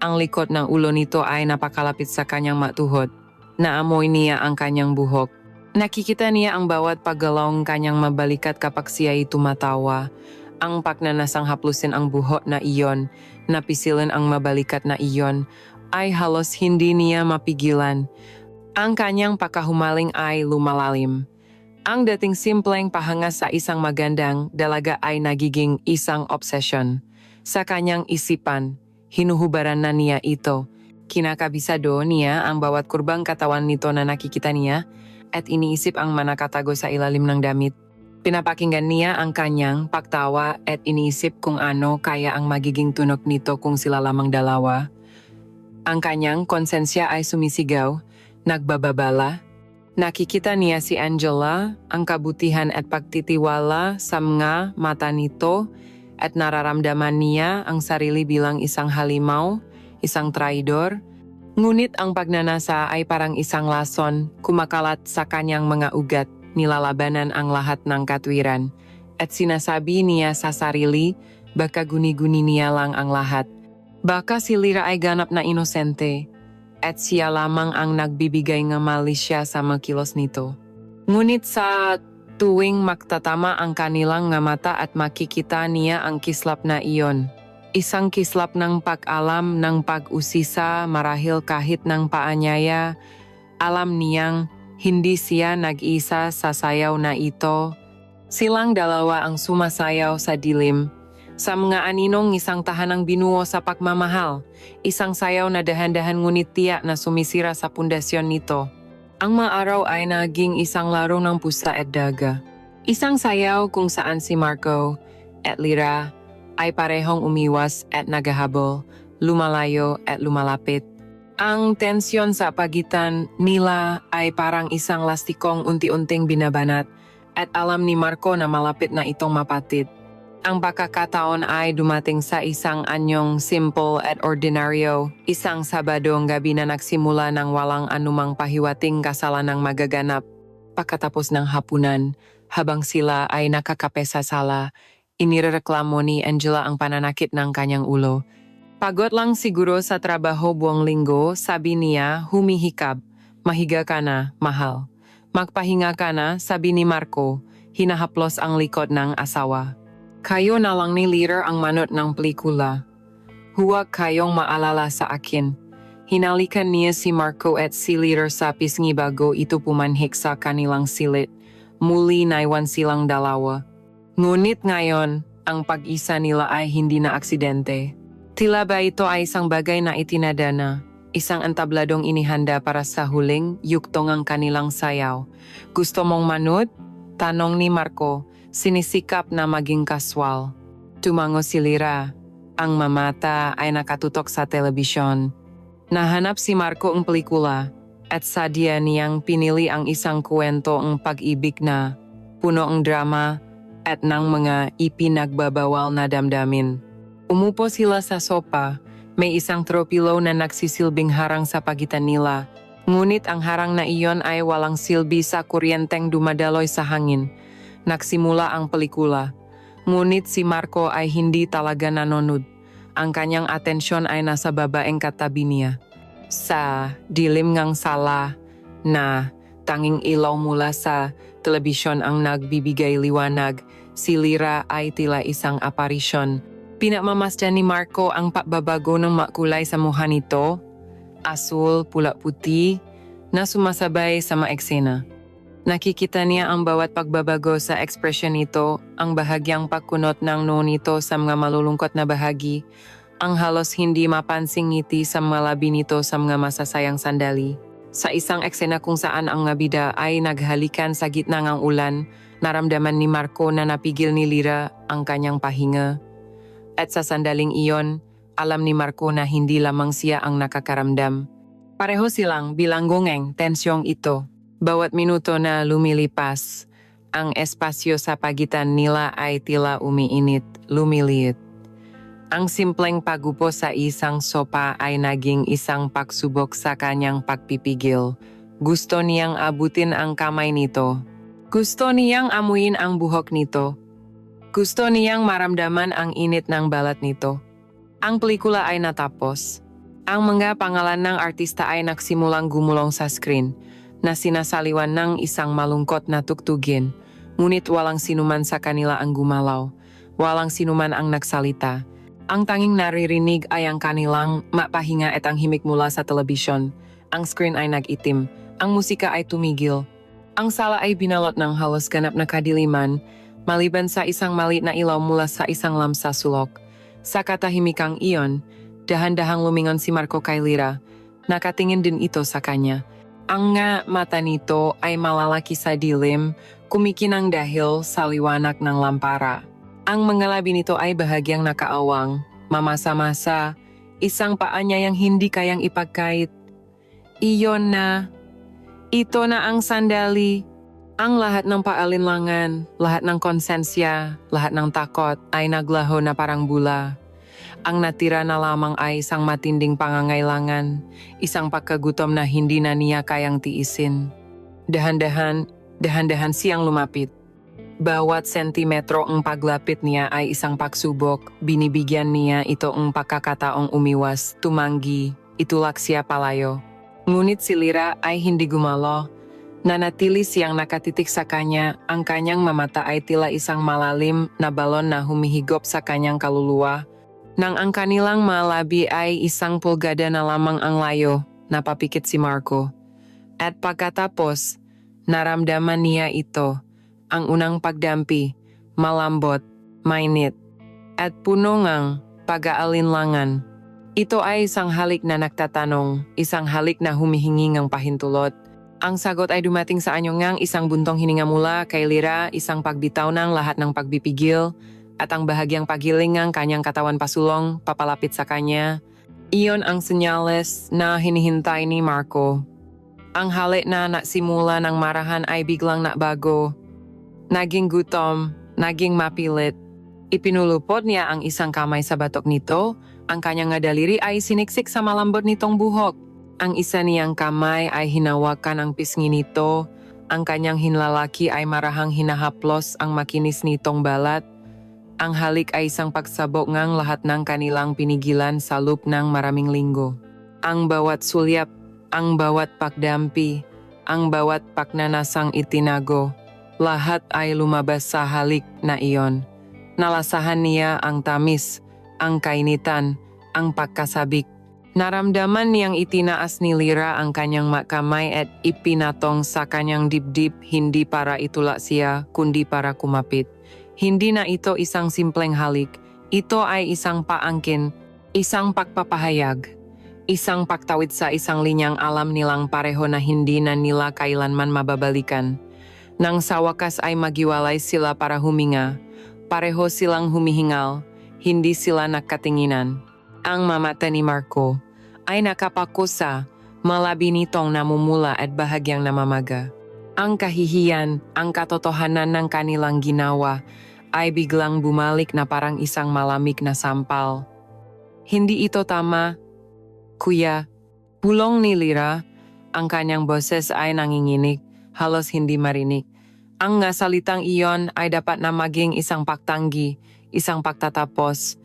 Ang likod ng ulo nito ay napakalapit sa kanyang matuhod. Naamoy niya ang kanyang buhok. Nakikita niya ang bawat paggalawang kanyang mabalikat kapag siya ay tumatawa. Ang pagnanasang haplusin ang buhok na iyon, napisilin ang mabalikat na iyon, ay halos hindi niya mapigilan. Ang kanyang pagkahumaling ay lumalalim. Ang dating simpleng pahanga sa isang magandang dalaga ay nagiging isang obsession. Sa kanyang isipan, hinuhubaran na niya ito. Kinakabisado niya ang bawat kurbang katawan nito na nakikita niya at iniisip ang manakatago sa ilalim ng damit. Pinapakinggan niya ang kanyang pagtawa at iniisip kung ano kaya ang magiging tunog nito kung sila lamang dalawa. Ang kanyang konsensya ay sumisigaw, nagbababala. Nakikita niya si Angela, ang kabutihan at pagtitiwala sa mga mata nito at nararamdaman niya ang sarili bilang isang halimaw, isang traidor. Ngunit ang pagnanasa ay parang isang lason, kumakalat sa kanyang mga ugat, nilalabanan ang lahat ng katwiran. At sinasabi niya sa sarili, baka guni-guni niya lang ang lahat. Baka si Lyra ay ganap na inosente. At siya lamang ang nagbibigay ng malisya sa mga kilos nito. Ngunit sa tuwing magtatama ang kanilang nga mata at makikita niya ang kislap na iyon. Isang kislap ng pag-alam ng pag-usisa marahil kahit ng paanyaya, alam niyang hindi siya nag-isa sa sayaw na ito. Silang dalawa ang sumasayaw sa dilim. Sa mga aninong isang tahanang binuo sa pagmamahal, isang sayaw na dahan-dahan ngunit tiyak na sumisira sa pundasyon nito. Ang mga araw ay naging isang laro ng pusa at daga. Isang sayaw kung saan si Marco at Lyra ay parehong umiwas at naghahabol, lumalayo at lumalapit. Ang tensyon sa pagitan nila ay parang isang lastikong unti-unting binabanat at alam ni Marco na malapit na itong mapatid. Ang pagkakataon ay dumating sa isang anyong simple at ordinaryo, isang Sabadong gabi na nagsimula ng walang anumang pahiwating kasalanang magaganap. Pagkatapos ng hapunan, habang sila ay nakakape sa sala, inireklamo ni Angela ang pananakit ng kanyang ulo. Pagod lang siguro sa trabaho buong linggo, sabi niya, humihikab. Mahiga ka na, mahal. Magpahinga ka na, sabi ni Marco, hinahaplos ang likod ng asawa. Kayo na lang ni Lyra ang manot ng pelikula. Huwag kayong maalala sa akin. Hinalikan niya si Marco at si Lyra sa pisngi bago ito pumanhik sa kanilang silit. Muli naiwan silang dalawa. Ngunit ngayon, ang pag-isa nila ay hindi na aksidente. Tila ba ito ay isang bagay na itinadana, isang entabladong inihanda para sa huling yuktong ang kanilang sayaw. Gusto mong manood? Tanong ni Marco. Sinisikap na maging kaswal. Tumango si Lyra. Ang mamata ay nakatutok sa telebisyon. Nahanap si Marco ang pelikula at sadya niyang pinili ang isang kwento ang pag-ibig na puno ang drama at ng mga ipinagbabawal na damdamin. Umupo sila sa sopa. May isang tropilo na nagsisilbing harang sa pagitan nila. Ngunit ang harang na iyon ay walang silbi sa kuryenteng dumadaloy sa hangin. Nagsimula ang pelikula. Ngunit si Marco ay hindi talaga nanonood. Ang kanyang atensyon ay nasa babaeng katabi niya. Sa dilim ng sala na tanging ilaw mula sa telebisyon ang nagbibigay liwanag, si Lyra ay tila isang aparisyon. Pinamamasdan ni Marco ang pagbabago ng makulay sa mukha nito, asul, pula-puti, na sumasabay sa mga eksena. Nakikita niya ang bawat pagbabago sa ekspresyon nito, ang bahagyang pagkunot ng noo nito sa mga malulungkot na bahagi, ang halos hindi mapansing ngiti sa mga labi nito sa mga masasayang sandali. Sa isang eksena kung saan ang mga bida ay naghalikan sa gitna ng ulan, naramdaman ni Marco na napigil ni Lyra ang kanyang pahinga. At sa sandaling iyon, alam ni Marco na hindi lamang siya ang nakakaramdam. Pareho silang bilanggongeng tensyong ito. Bawat minuto na lumilipas, ang espasyo sa pagitan nila ay tila umiinit, lumiliit. Ang simpleng pagupo sa isang sopa ay naging isang pagsubok sa kanyang pagpipigil. Gusto niyang abutin ang kamay nito. Gusto niyang amuin ang buhok nito. Gusto niyang maramdaman ang init ng balat nito. Ang pelikula ay natapos. Ang mga pangalan ng artista ay nagsimulang gumulong sa screen na sinasaliwan ng isang malungkot na tuktugin. Ngunit walang sinuman sa kanila ang gumalaw. Walang sinuman ang nagsalita. Ang tanging naririnig ay ang kanilang mapahinga at ang himik mula sa telebisyon. Ang screen ay nag-itim. Ang musika ay tumigil. Ang sala ay binalot ng halos ganap na kadiliman, maliban sa isang maliit na ilaw mula sa isang lamp sa sulok. Sa katahimikang iyon, dahan-dahang lumingon si Marco kay Lyra. Nakatingin din ito sa kanya. Ang nga mata nito ay malalaki sa dilim, kumikinang dahil sa liwanag ng lampara. Ang mga labi nito ay bahagyang nakaawang, mamasa-masa, isang paa niya yang hindi kayang ipagkait. Iyon na. Ito na ang sandali. Ang lahat ng paalinlangan, lahat ng konsensya, lahat ng takot ay naglaho na parang bula. Ang natira na lamang ay isang matinding pangangailangan, isang pagkagutom na hindi na niya kayang tiisin. Dahan-dahan siyang lumapit. Bawat sentimetro ang paglapit niya ay isang pagsubok, binibigyan niya ito ang pagkakataong umiwas, tumanggi, itulak siya palayo. Ngunit si Lyra ay hindi gumalo. Nanatili siyang nakatitik sa kanya, ang kanyang mamata ay tila isang malalim na balon na humihigop sa kanyang kaluluwa. Nang ang kanilang malabi ay isang pulgada na lamang ang layo, napapikit si Marco. At pagkatapos, naramdaman niya ito, ang unang pagdampi, malambot, mainit, at puno ngang pag-aalinlangan. Ito ay isang halik na nagtatanong, isang halik na humihingi ng pahintulot. Ang sagot ay dumating sa anyo ngang isang buntong hininga mula kay Lyra, isang pagbitaw ng lahat ng pagbipigil, at ang bahagyang pagiling ng kanyang katawan pasulong, papalapit sa kanya. Iyon ang senyales na hinihintay ni Marco. Ang halik na nagsimula ng marahan ay biglang nabago. Naging gutom, naging mapilit. Ipinulupot niya ang isang kamay sa batok nito. Ang kanyang nga daliri ay siniksik sa malambot nitong buhok. Ang isa niyang kamay ay hinawakan ang pisngi nito. Ang kanyang hinlalaki ay marahang hinahaplos ang makinis nitong balat. Ang halik ay isang pagsabok ngang lahat ng kanilang pinigilan sa loob ng maraming linggo. Ang bawat sulyap, ang bawat pagdampi, ang bawat pagnanasang itinago, lahat ay lumabas sa halik na iyon. Nalasahan niya ang tamis, ang kainitan, ang pagkasabik. Naramdaman niyang itinaas ni Lyra ang kanyang kamay at ipinatong sa kanyang dibdib, hindi para itulak siya, kundi para kumapit. Hindi na ito isang simpleng halik. Ito ay isang paangkin, isang pagpapahayag, isang pagtawid sa isang linyang alam nilang pareho na hindi na nila kailanman mababalikan. Nang sa wakas ay magiwalay sila para huminga, pareho silang humihingal, hindi sila nakatinginan. Ang mamata ni Marco ay nakapakusa, malabi nitong namumula at bahagyang namamaga. Ang kahihiyan, ang katotohanan ng kanilang ginawa ay biglang bumalik na parang isang malamig na sampal. Hindi ito tama, kuya. Bulong ni Lyra, ang kanyang boses ay nanginginig, halos hindi marinig. Ang nga salitang iyon ay dapat na maging isang pagtanggi, isang pagtatapos.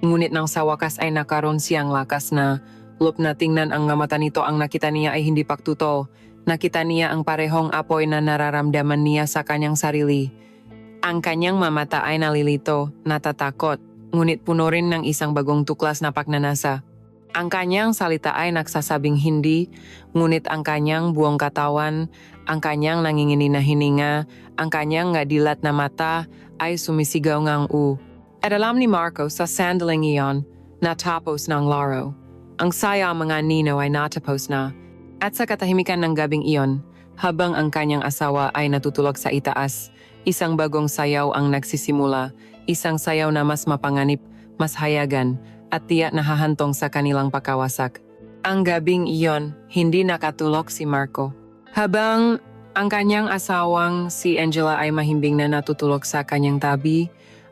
Ngunit nang sa wakas ay nakaroon siyang lakas na loob na tingnan ang mata nito, ang nakita niya ay hindi pagtutol. Nakita niya ang parehong apoy na nararamdaman niya sa kanyang sarili. Ang kanyang mamata ay nalilito, natatakot, ngunit puno rin ng isang bagong tuklas na pagnanasa. Ang kanyang salita ay nagsasabing hindi, ngunit ang kanyang buong katawan, ang kanyang nanginginig na hininga, ang kanyang dilat na mata ay sumisigaw ngang At alam ni Marco sa sandaling iyon, natapos ng laro. Ang saya ang mga nino ay natapos na. At sa katahimikan ng gabing iyon, habang ang kanyang asawa ay natutulog sa itaas, isang bagong sayaw ang nagsisimula, isang sayaw na mas mapanganib, mas hayagan, at tiyak na hahantong sa kanilang pagkawasak. Ang gabing iyon, hindi nakatulog si Marco. Habang ang kanyang asawang si Angela ay mahimbing na natutulog sa kanyang tabi,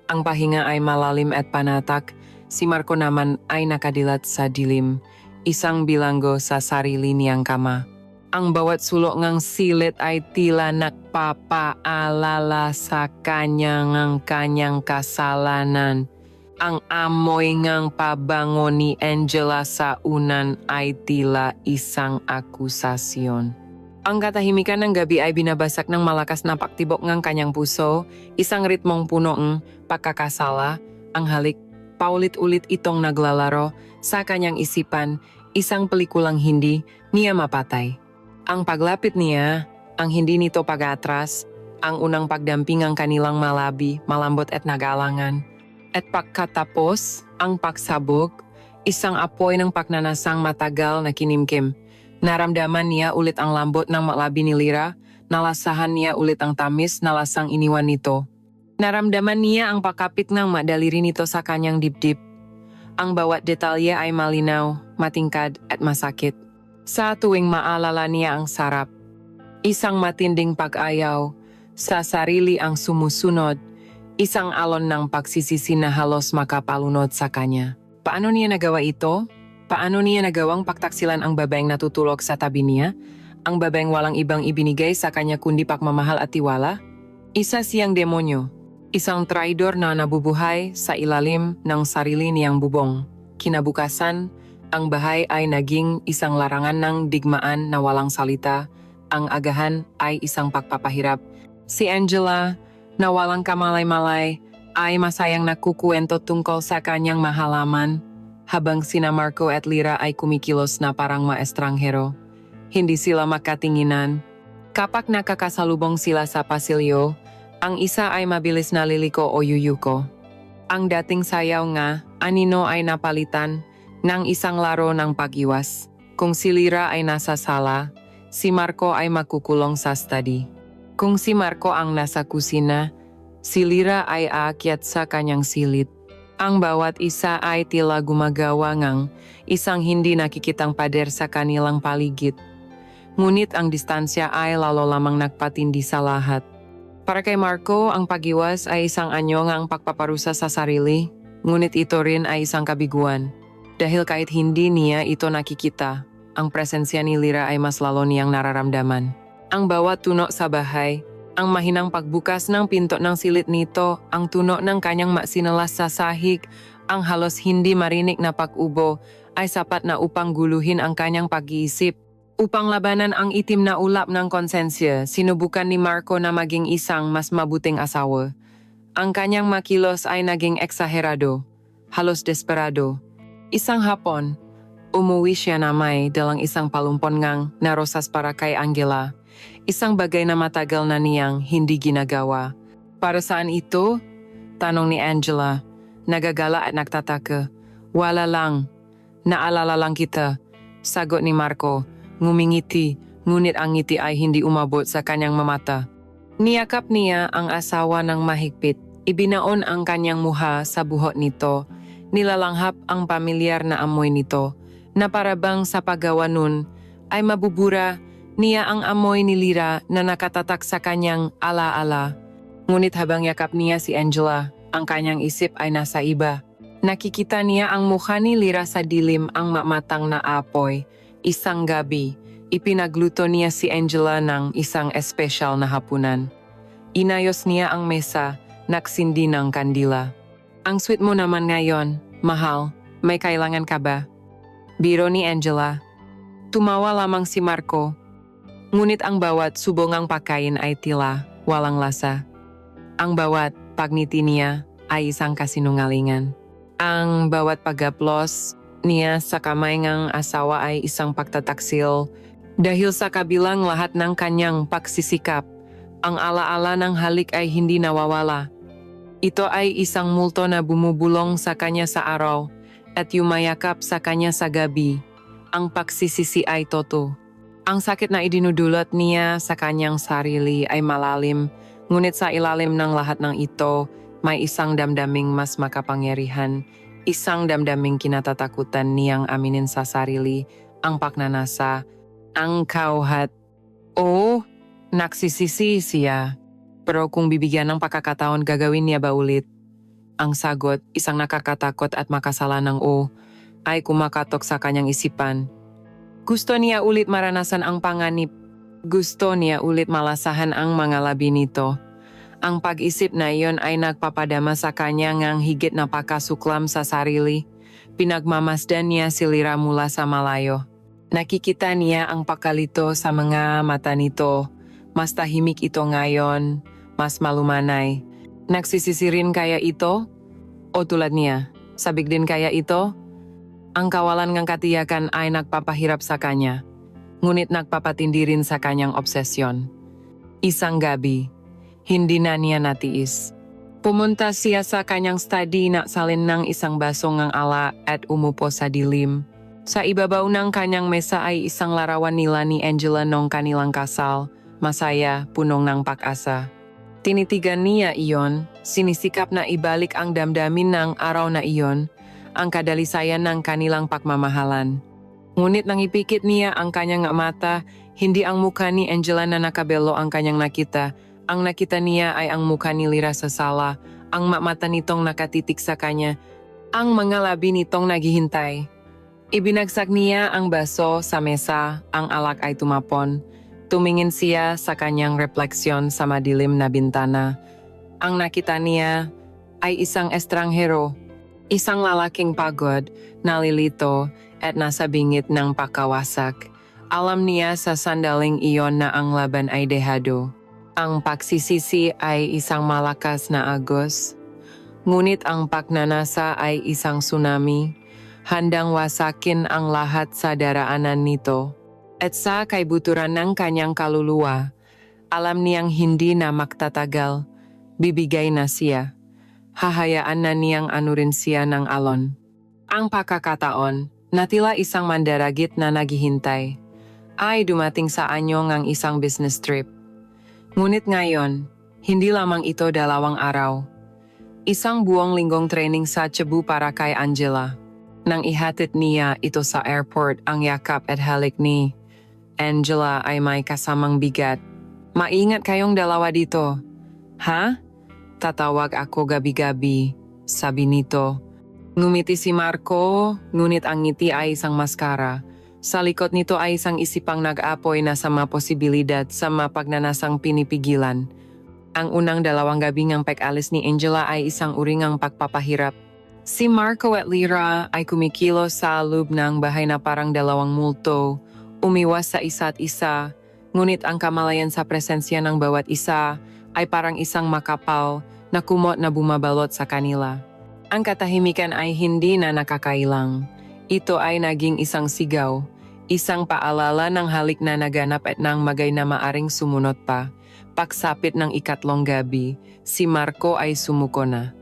ang pahinga ay malalim at panatak, si Marco naman ay nakadilat sa dilim, isang bilanggo sa sarili niyang kama. Ang bawat sulok ngang silit ay tila nagpapaalala sa kanya ngang kanyang kasalanan. Ang amoy ngang pabango ni Angela sa unan ay tila isang akusasyon. Ang katahimikan ng gabi ay binabasak ng malakas na paktibok ng kanyang puso, isang ritmong puno ng pagkakasala, ang halik. Paulit-ulit itong naglalaro sa kanyang isipan, isang pelikulang hindi niya mapatay. Ang paglapit niya, ang hindi nito pag-atras, ang unang pagdamping ang kanilang malabi, malambot at nagalangan. At pagkatapos, ang pagsabog, isang apoy ng pagnanasang matagal na kinimkim. Naramdaman niya ulit ang lambot ng malabi ni Lyra, nalasahan niya ulit ang tamis na lasang iniwan nito. Naramdaman niya ang pakapit ng madaliri nito sa kanyang dibdib. Ang bawat detalye ay malinaw, matingkad at masakit. Sa tuwing maalala niya ang sarap, isang matinding pag-ayaw, sa sarili ang sumusunod, isang alon ng pagsisisi na halos makapalunod sa kanya. Paano niya nagawa ito? Paano niya nagawang pagtaksilan ang babaeng natutulog sa tabi niya? Ang babaeng walang ibang ibinigay sa kanya kundi pagmamahal at tiwala? Isa siyang demonyo, isang traidor na nabubuhay sa ilalim ng sarili niyang bubong. Kinabukasan, ang bahay ay naging isang larangan ng digmaan na walang salita. Ang agahan ay isang pagpapahirap. Si Angela, na walang kamalay-malay, ay masayang nakukuwento tungkol sa kanyang mahalaman, habang sina Marco at Lyra ay kumikilos na parang maestranghero. Hindi sila makatinginan. Kapag nakakasalubong sila sa pasilyo, ang isa ay mabilis na liliko o yuyuko. Ang dating sayaw nga, anino ay napalitan ng isang laro ng pag-iwas. Kung si Lyra ay nasa sala, si Marco ay makukulong sa study. Kung si Marco ang nasa kusina, si Lyra ay aakyat sa kanyang silid. Ang bawat isa ay tila gumagawa ngang isang hindi nakikitang pader sa kanilang paligid. Ngunit ang distansya ay lalo lamang nagpatindi sa lahat. Para kay Marco, ang pag-iwas ay isang anyo ngang pagpaparusa sa sarili, ngunit ito rin ay isang kabiguan. Dahil kahit hindi niya ito nakikita, ang presensya ni Lyra ay mas lalo niyang nararamdaman. Ang bawat tunog sa bahay, ang mahinang pagbukas ng pinto ng silid nito, ang tunog ng kanyang masinalas sa sahig, ang halos hindi marinig na pag-ubo, ay sapat na upang guluhin ang kanyang pag-iisip. Upang labanan ang itim na ulap ng konsensya, sinubukan ni Marco na maging isang mas mabuting asawa. Ang kanyang makilos ay naging eksaherado, halos desperado. Isang hapon, umuwi siya na may dalang isang palumpon ngang na rosas para kay Angela. Isang bagay na matagal na niyang hindi ginagawa. Para saan ito? Tanong ni Angela. Nagagala at nagtataka. Wala lang. Naalala lang kita. Sagot ni Marco. Ngumingiti, ngunit ang ngiti ay hindi umabot sa kanyang mamata. Niyakap niya ang asawa ng mahigpit. Ibinaon ang kanyang muha sa buhok nito. Nilalanghap ang pamilyar na amoy nito, na parabang sa paggawa nun ay mabubura niya ang amoy ni Lyra na nakatatak sa kanyang ala-ala. Ngunit habang yakap niya si Angela, ang kanyang isip ay nasa iba. Nakikita niya ang mukha ni Lyra sa dilim ang mamatang na apoy. Isang gabi, ipinagluto niya si Angela ng isang espesyal na hapunan. Inayos niya ang mesa, nagsindi ng kandila. Ang sweet mo naman ngayon, mahal, may kailangan ka ba? Biro ni Angela. Tumawa lamang si Marco. Ngunit ang bawat subongang pagkain ay tila walang lasa. Ang bawat pagngiti niya ay isang kasinungalingan. Ang bawat pag-aplos niya sa kamay ng asawa ay isang pagtataksil. Dahil sa kabilang lahat ng kanyang pagsisikap, ang alaala ng halik ay hindi nawawala. Ito ay isang multo na bumubulong sa kanya sa araw at yumayakap sa kanya sa gabi. Ang pagsisisi ay totoo. Ang sakit na idinudulot niya sa kanyang sarili ay malalim, ngunit sa ilalim ng lahat ng ito, may isang damdaming mas makapangyarihan, isang damdaming kinatatakutan niyang aminin sa sarili, ang pagnanasa, ang kauhat. Oo, nagsisisi siya. Pero kung bibigyan ng pagkakataon, gagawin niya ba ulit? Ang sagot, isang nakakatakot at makasalanang ay kumakatok sa kanyang isipan. Gusto niya ulit maranasan ang panganib. Gusto niya ulit malasahan ang mga labi nito. Ang pag-isip na iyon ay nagpapadama sa kanya ngang higit na pakasuklam sa sarili. Pinagmamasdan niya si Lyra mula sa malayo. Nakikita niya ang pakalito sa mga mata nito. Mas tahimik ito ngayon, mas malumanay. Nagsisisirin kaya ito? O tulad niya, sabik din kaya ito? Ang kawalan ng katiyakan ay nagpapahirap sa kanya. Ngunit nagpapatindi rin sa kanyang obsesyon. Isang gabi, hindi na niya natiis. Pumunta siya sa kanyang study na salin ng isang baso ng ala at umupo sa dilim. Sa ibabaw ng kanyang mesa ay isang larawan nila ni Angela nung kanilang kasal, masaya, punong ng pag-asa. Tinitigan niya iyon, sinisikap na ibalik ang damdamin ng araw na iyon, ang kadalisayan ng kanilang pagmamahalan. Ngunit nang ipikit niya ang kanyang mata, hindi ang mukha ni Angela na nakabelo ang kanyang nakita. Ang nakita niya ay ang mukha ni Lyra sa sala, ang mata nitong nakatitik sa kanya, ang mga labi nitong naghihintay. Ibinagsak niya ang baso sa mesa, ang alak ay tumapon. Tumingin siya sa kanyang refleksyon sa madilim na bintana. Ang nakita niya ay isang estranghero, isang lalaking pagod, nalilito, at nasa bingit ng pagkawasak. Alam niya sa sandaling iyon na ang laban ay dehado. Ang pagsisisi ay isang malakas na agos. Ngunit ang pagnanasa ay isang tsunami, handang wasakin ang lahat sa daraanan nito. At sa kaibuturan ng kanyang kaluluwa, alam niyang hindi na magtatagal, bibigay na siya. Hahayaan na niyang anurin siya ng alon. Ang pagkakataon, na tila isang mandaragit na naghihintay, ay dumating sa anyo ng isang business trip. Ngunit ngayon, hindi lamang ito 2 araw. Isang buong linggong training sa Cebu para kay Angela. Nang ihatid niya ito sa airport, ang yakap at halik ni Angela ay may kasamang bigat. Maingat kayong 2 dito. Ha? Tatawag ako gabi-gabi, sabi nito. Ngumiti si Marco, ngunit ang ngiti ay isang maskara. Sa likod nito ay isang isipang nag-apoy na sama posibilidad sa mapagnanasang pinipigilan. Ang unang 2 gabi ng pag-alis ni Angela ay isang uringang pagpapahirap. Si Marco at Lyra ay kumikilos sa loob ng bahay na parang 2 multo, umiwas sa isa't isa, ngunit ang kamalayan sa presensya ng bawat isa ay parang isang makapal na kumot na bumabalot sa kanila. Ang katahimikan ay hindi na nakakailang. Ito ay naging isang sigaw, isang paalala ng halik na naganap at ng magay na maaring sumunod pa. Pagsapit ng 3 gabi, si Marco ay sumuko na.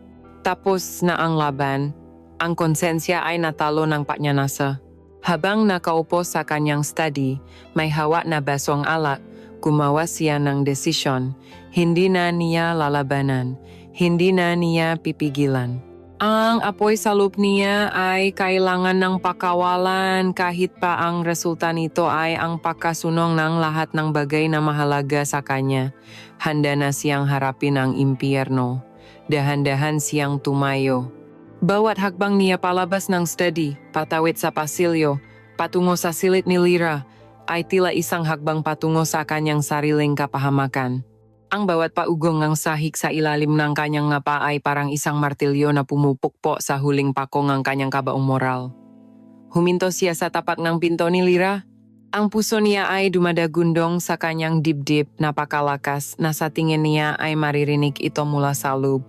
Tapos na ang laban, ang konsensya ay natalo ng pagnyanasa. Habang nakaupo sa kanyang study, may hawak na basong alak, gumawa siya ng desisyon. Hindi na niya lalabanan, hindi na niya pipigilan. Ang apoy sa loob niya ay kailangan ng pakawalan kahit pa ang resulta nito ay ang pagkasunong ng lahat ng bagay na mahalaga sa kanya. Handa na siyang harapin ang impyerno. Dahan-dahan siyang tumayo. Bawat hakbang niya palabas ng study, patawid sa pasilyo, patungo sa silid ni Lyra, ay tila isang hakbang patungo sa kanyang sariling kapahamakan. Ang bawat paugong ng sahig sa ilalim ng kanyang ngapa ay parang isang martilyo na pumupukpo sa huling pako ng kanyang kabaong moral. Huminto siya sa tapat ng pinto ni Lyra. Ang puso niya ay dumadagundong sa kanyang dibdib, napakalakas na sa tingin niya ay maririnig ito mula sa loob.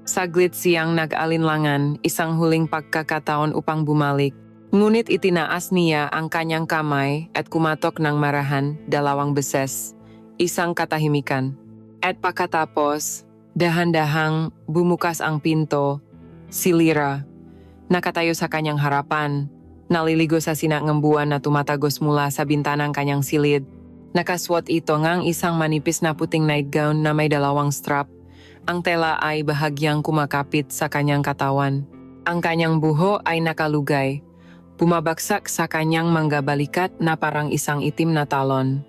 Saglit siyang nag-alinlangan, isang huling pagkakataon upang bumalik. Ngunit itinaas niya ang kanyang kamay at kumatok ng marahan 2 beses. Isang katahimikan. At pagkatapos, dahan-dahang bumukas ang pinto, si Lyra, nakatayo sa kanyang harapan, naliligo sa sinangang buwan na tumatagos mula sa bintanang kanyang silid. Nakaswat ito ngang isang manipis na puting nightgown na may 2 strap. Ang tela ay bahagyang kumakapit sa kanyang katawan. Ang kanyang buho ay nakalugay, bumabagsak sa kanyang manggabalikat na parang isang itim na talon.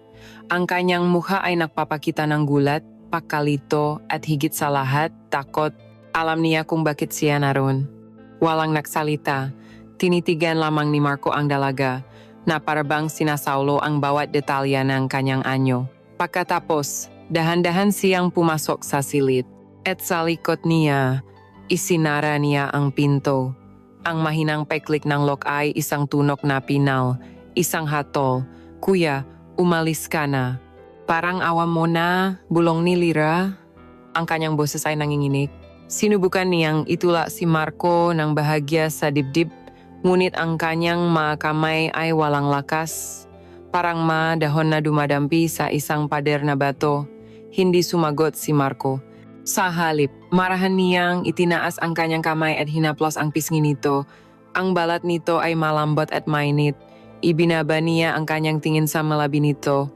Ang kanyang mukha ay nagpapakita ng gulat, pagkalito at higit sa lahat, takot. Alam niya kung bakit siya naroon. Walang nagsalita, tinitigan lamang ni Marco ang dalaga. na parabang sinasaulo ang bawat detalya ng kanyang anyo. Pagkatapos, dahan-dahan siyang pumasok sa silid. At sa likod niya, isinara niya ang pinto. Ang mahinang peklik ng lock ay isang tunok na pinal, isang hatol. "Kuya, umalis ka na." "Parang awa mo na," bulong ni Lyra. Ang kanyang boses ay nanginginig. Sinubukan niyang itulak si Marco ng bahagya sa dibdib, ngunit ang kanyang mga kamay ay walang lakas. Parang dahon na dumadampi sa isang pader na bato. Hindi sumagot si Marco. Sa halip, marahan niyang itinaas ang kanyang kamay at hinaplos ang pisngi nito. Ang balat nito ay malambot at mainit. Ibinaba niya ang kanyang tingin sa malabi nito.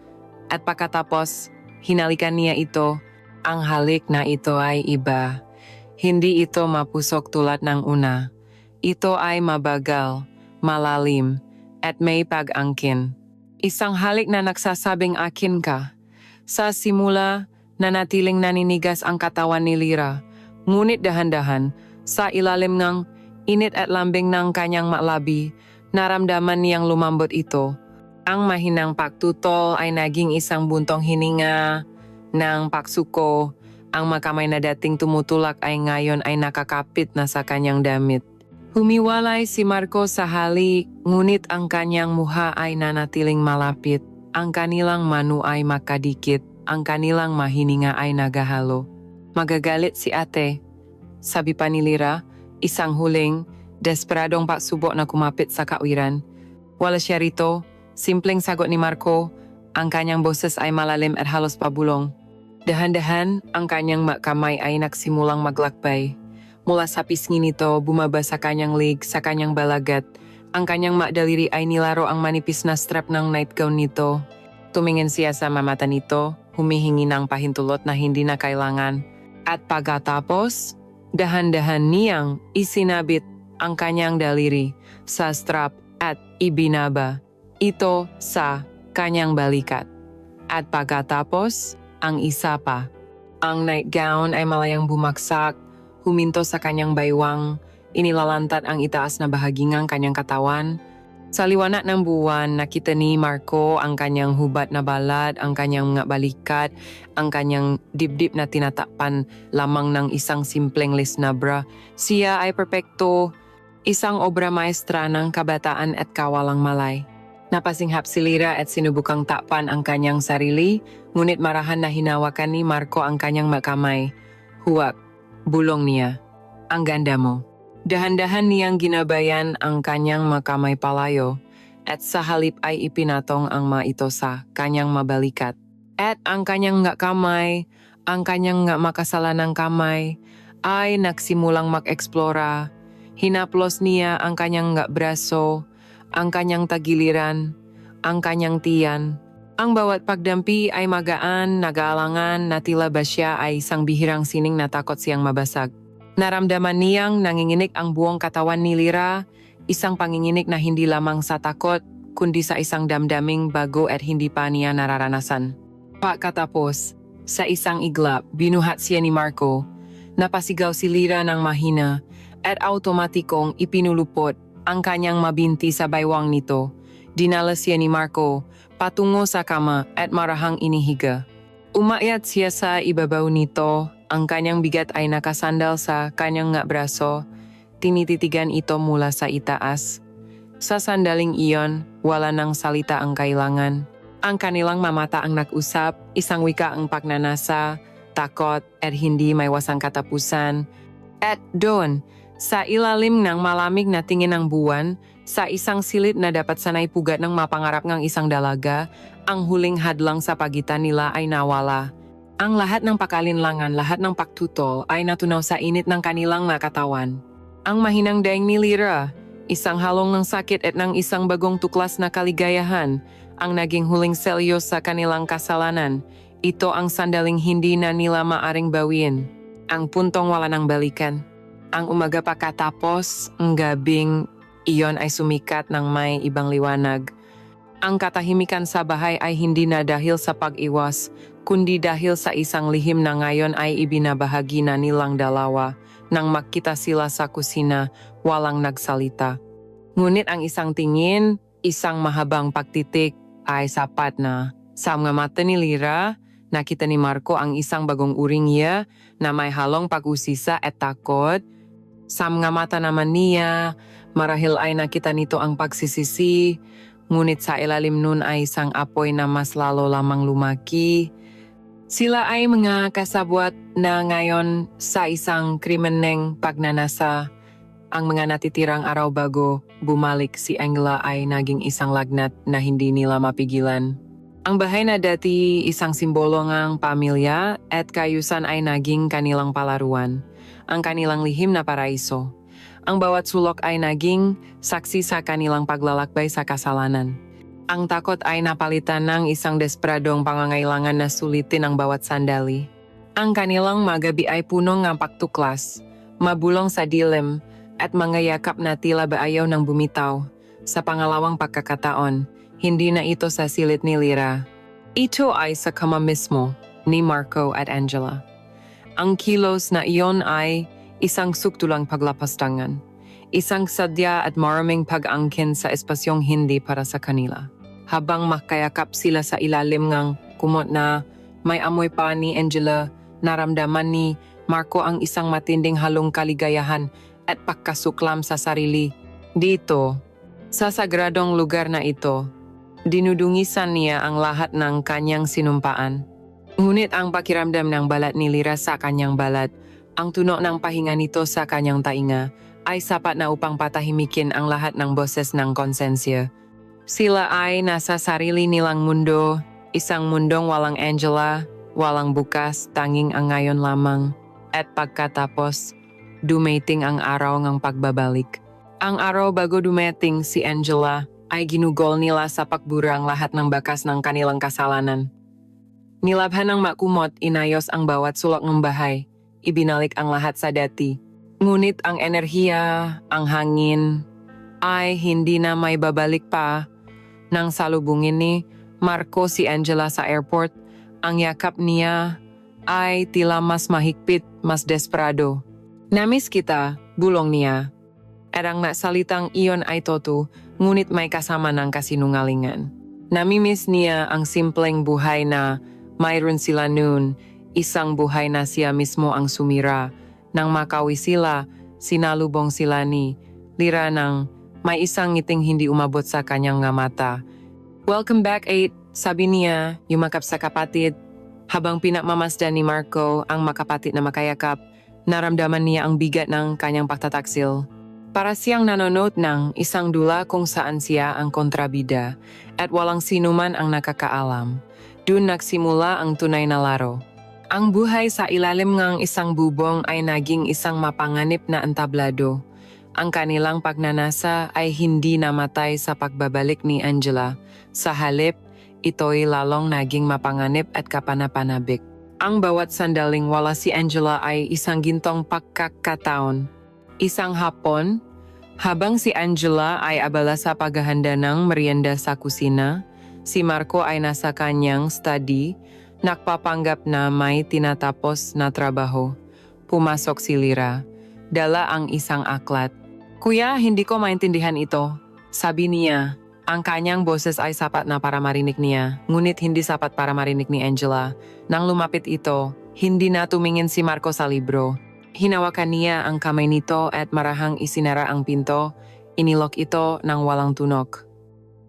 At pagkatapos, hinalikan niya ito. Ang halik na ito ay iba. Hindi ito mapusok tulad ng una. Ito ay mabagal, malalim, at may pag-angkin. Isang halik na nagsasabing akin ka. Sa simula, nanatiling naninigas ang katawan ni Lyra. Ngunit dahan-dahan, sa ilalim ng init at lambing ng kanyang malabi, naramdaman niyang lumambot ito. Ang mahinang pagtutol ay naging isang buntong hininga ng pagsuko. Ang makamay na dating tumutulak ay ngayon ay nakakapit na sa kanyang damit. Humiwalay si Marco sa halik, ngunit ang kanyang muha ay nanatiling malapit. Ang kanilang mano ay makadikit. Ang kanilang mahininga ay nagahalo. "Magagalit si ate," sabi pa ni Lyra, isang huling, desperadong pagsubok na kumapit sa kawiran. "Wala siya rito," simpleng sagot ni Marco. Ang kanyang boses ay malalim at halos pabulong. Dahan-dahan, ang kanyang kamay ay nagsimulang maglakbay. Mula sa pisngi nito, bumaba sa kanyang leg, sa kanyang balagat. Ang kanyang daliri ay nilaro ang manipis na strap ng nightgown nito. Tumingin siya sa mata nito, humihingi ng pahintulot na hindi na kailangan. At pagkatapos, dahan-dahan niyang isinabit ang kanyang daliri sa strap at ibinaba ito sa kanyang balikat. At pagkatapos, ang isa pa. Ang nightgown ay malayang bumagsak, huminto sa kanyang baywang, inilalantad ang itaas na bahagi ng kanyang katawan. Sa liwanag ng buwan, nakita ni Marco ang kanyang hubat na balat, ang kanyang mga balikat, ang kanyang dibdib na tinatakpan lamang ng isang simpleng lace na bra. Siya ay perpekto, isang obra maestra ng kabataan at kawalang malay. Napasinghap si Lyra at sinubukang takpan ang kanyang sarili, ngunit marahan na hinawakan ni Marco ang kanyang makamay. "Huwag," bulong niya. "Ang ganda mo." Dahan-dahan niyang ginabayan ang kanyang makamay palayo at sa halip ay ipinatong ang ito sa kanyang mabalikat. At ang kanyang kamay, ang kanyang makasalanang kamay ay nagsimulang mag-eksplora. Hinaplos niya ang kanyang braso, ang kanyang tagiliran, ang kanyang tiyan. Ang bawat pagdampi ay magaan, nagalangan na tila ba siya ay isang bihirang sining na takot siyang mabasag. Naramdaman niyang nanginginig ang buong katawan ni Lyra, isang panginginig na hindi lamang sa takot, kundi sa isang damdaming bago at hindi pa niya nararanasan. Pagkatapos, sa isang iglap, binuhat siya ni Marco. Napasigaw si Lyra ng mahina at automatikong ipinulupot ang kanyang mabinti sa baywang nito. Dinala siya ni Marco patungo sa kama at marahang inihiga. Umakyat siya sa ibabaw nito. Ang kanyang bigat ay nakasandal sa kanyang braso. Tinititigan ito mula sa itaas. Sa sandaling iyon, wala nang salita ang kailangan. Ang kanilang mamata ang nag-usap, isang wika ang pagnanasa, takot at hindi may wasang katapusan. At doon, sa ilalim ng malamig na tingin ng buwan, sa isang silid na dapat sanay pugat ng mapangarap ng isang dalaga, ang huling hadlang sa pagitan nila ay nawala. Ang lahat ng pakalinlangan, lahat ng pagtutol ay natunaw sa init ng kanilang katawan. Ang mahinang daing ni Lyra, isang halong ng sakit at ng isang bagong tuklas na kaligayahan, ang naging huling selyos sa kanilang kasalanan. Ito ang sandaling hindi na nila maaring bawiin. Ang puntong wala ng balikan. Ang umaga pagkatapos, ang gabing iyon ay sumikat ng may ibang liwanag. Ang katahimikan sa bahay ay hindi na dahil sa pag-iwas, kundi dahil sa isang lihim na ngayon ay ibinabahagi na nilang dalawa. Nang makita sila sa kusina, walang nagsalita. Ngunit ang isang tingin, Isang mahabang pagtitik ay sapat na. Sa mga mata ni Lyra, nakita ni Marco ang isang bagong uring niya na may halong pag-usisa at takot. Sa mga mata naman niya, marahil ay nakita nito ang pagsisisi, ngunit sa ilalim nun ay isang apoy na mas lalo lamang lumaki. Sila ay mga kasabwat na ngayon sa isang krimeneng pagnanasa. Ang mga natitirang araw bago bumalik si Angela ay naging isang lagnat na hindi nila mapigilan. Ang bahay na dati isang simbolo ng pamilya at kayusan ay naging kanilang palaruan, ang kanilang lihim na paraiso. Ang bawat sulok ay naging saksi sa kanilang paglalakbay sa kasalanan. Ang takot ay napalitan ng isang desperadong pangangailangan na sulitin ang bawat sandali. Ang kanilang magabi ay puno ng pagtuklas, mabulong sa dilim, at mga yakap na tila ba ayaw ng bumitaw. Sa pangalawang pagkakataon, hindi na ito sa silid ni Lyra. Ito ay sa kama mismo ni Marco at Angela. Ang kilos na iyon ay isang suktulang paglapastangan, isang sadya at maraming pag-angkin sa espasyong hindi para sa kanila. Habang makayakap sila sa ilalim ng kumot na may amoy pa ni Angela, naramdaman ni Marco ang isang matinding halong kaligayahan at pagkasuklam sa sarili. Dito, sa sagradong lugar na ito, dinudungisan niya ang lahat ng kanyang sinumpaan. Ngunit ang pakiramdam ng balat ni Lyra sa kanyang balat, ang tunog ng pahinga nito sa kanyang tainga, ay sapat na upang patahimikin ang lahat ng boses ng konsensya. Sila ay nasa sarili nilang mundo, isang mundong walang Angela, walang bukas, tanging ang ngayon lamang. At pagkatapos, dumating ang araw ng pagbabalik. Ang araw bago dumating si Angela ay ginugol nila sa pagbura ang lahat ng bakas ng kanilang kasalanan. Nilabhan ng makumot, inayos ang bawat sulok ng bahay, ibinalik ang lahat sa dati. Ngunit ang enerhiya, ang hangin, ay hindi na may babalik pa. Nang salubungin ni Marco si Angela sa airport, ang yakap niya ay tila mas mahigpit, mas desperado. Namis kita, bulong niya. At ang salitang iyon ay totoo, ngunit may kasama ng kasinungalingan. Namimiss niya ang simpleng buhay na mayroon sila noon, isang buhay na siya mismo ang sumira. Nang makawi sila, sinalubong sila ni Lyra ng may isang ngiting hindi umabot sa kanyang nga mata. "Welcome back, 8," sabi niya, yumakap sa kapatid. Habang pinagmamasdan ni Marco ang makapatid na makayakap, naramdaman niya ang bigat ng kanyang pagtataksil. Para siyang nanonood ng isang dula kung saan siya ang kontrabida at walang sinuman ang nakakaalam. Doon nagsimula ang tunay na laro. Ang buhay sa ilalim ng isang bubong ay naging isang mapanganib na entablado. Ang kanilang pagnanasa ay hindi namatay sa pagbabalik ni Angela. Sa halip, ito'y lalong naging mapanganib at kapanapanabik. Ang bawat sandaling wala si Angela ay isang gintong pagkakataon. Isang hapon, habang si Angela ay abala sa paghahanda ng merienda sa kusina, si Marco ay nasa kanyang study, nagpapanggap na may tinatapos na trabaho. Pumasok si Lyra, dala ang isang aklat. "Kuya, hindi ko maintindihan ito," sabi niya. Ang kanyang boses ay sapat na para marinig niya, ngunit hindi sapat para marinig ni Angela. Nang lumapit ito, hindi na tumingin si Marco sa libro. Hinawakan niya ang kamay nito at marahang isinara ang pinto, inilok ito ng walang tunog.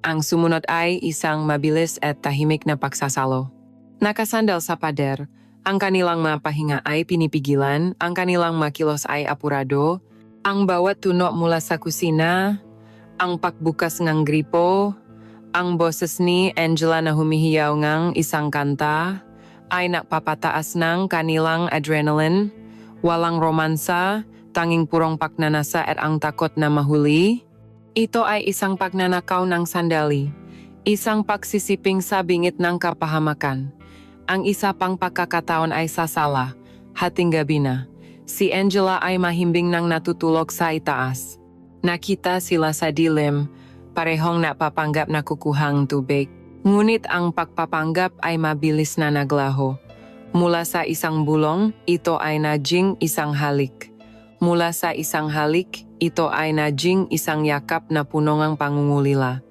Ang sumunod ay isang mabilis at tahimik na pagsasalo. Nakasandal sa pader, ang kanilang mapahinga ay pinipigilan, ang kanilang makilos ay apurado, ang bawat tunog mula sa kusina, ang pagbukas ng gripo, ang boses ni Angela na humihiyaw ng isang kanta, ay nakpapataas ng kanilang adrenaline, walang romansa, tanging purong pagnanasa at ang takot na mahuli. Ito ay isang pagnanakaw ng sandali, isang pagsisiping sa bingit ng kapahamakan. Ang isa pang pagkakataon ay sa sala, hating gabi na. Si Angela ay mahimbing nang natutulog sa itaas. Nakita sila sa dilim, parehong napapanggap na kukuhang tubig. Ngunit ang pagpapanggap ay mabilis na naglaho. Mula sa isang bulong, ito ay naging isang halik. Mula sa isang halik, ito ay naging isang yakap na puno ng pangungulila.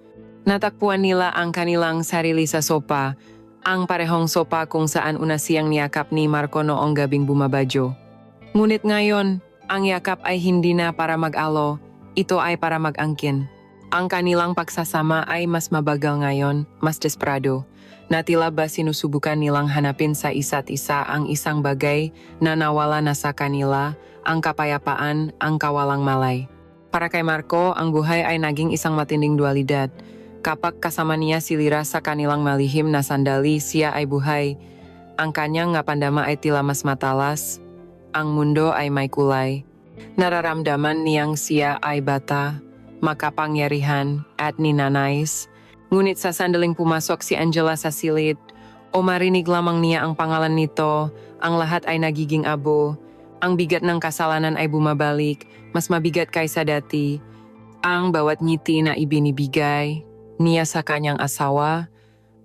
Natakpuan nila ang kanilang sarili sa sopa, ang parehong sopa kung saan una siyang niyakap ni Marco noong gabing bumabadyo. Ngunit ngayon, ang yakap ay hindi na para mag-alo, ito ay para mag-angkin. Ang kanilang pagsasama ay mas mabagal ngayon, mas desperado, na tila ba sinusubukan nilang hanapin sa isa't isa ang isang bagay na nawala na sa kanila, ang kapayapaan, ang kawalang malay. Para kay Marco, ang buhay ay naging isang matinding dualidad. Kapag kasama niya si Lira sa kanilang malihim na sandali, siya ay buhay. Ang kanyang nga pandama ay tila mas matalas. Ang mundo ay may kulay. Nararamdaman niyang siya ay bata, makapangyarihan at ninanais. Ngunit sa sandaling pumasok si Angela sa silid, o marinig lamang niya ang pangalan nito, ang lahat ay nagiging abo. Ang bigat ng kasalanan ay bumabalik, mas mabigat kaysa dati. Ang bawat ngiti na ibinibigay niya sa kanyang asawa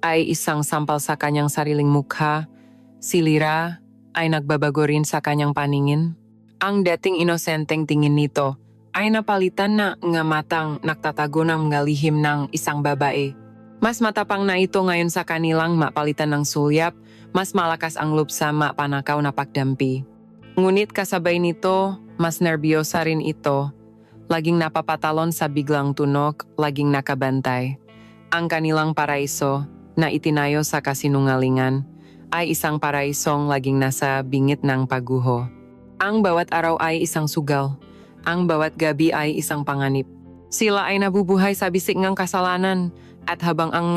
ay isang sampal sa kanyang sariling mukha. Si Lira ay nagbabago rin sa kanyang paningin. Ang dating inosenteng tingin nito ay napalitan na nga matang nagtatago ng mga lihim ng isang babae. Mas matapang na ito ngayon sa kanilang mapalitan ng sulyap, mas malakas ang loob sa mapanakaw na pagdampi. Ngunit kasabay nito, mas nerbiyosa rin ito. Laging napapatalon sa biglang tunog, laging nakabantay. Ang kanilang paraiso na itinayo sa kasinungalingan ay isang paraisong laging nasa bingit ng pagguho. Ang bawat araw ay isang sugal. Ang bawat gabi ay isang panganib. Sila ay nabubuhay sa bisig ng kasalanan at habang ang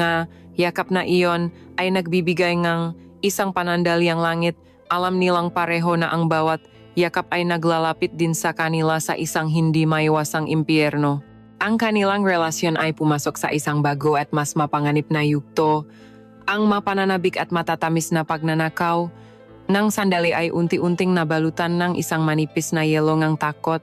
yakap na iyon ay nagbibigay ng isang panandalyang langit, alam nilang pareho na ang bawat yakap ay naglalapit din sa kanila sa isang hindi maiwasang impyerno. Ang kanilang relasyon ay pumasok sa isang bago at mas mapanganib na yugto. Ang mapananabik at matatamis na pagnanakaw ng sandali ay unti-unting nabalutan ng isang manipis na yelo ng takot.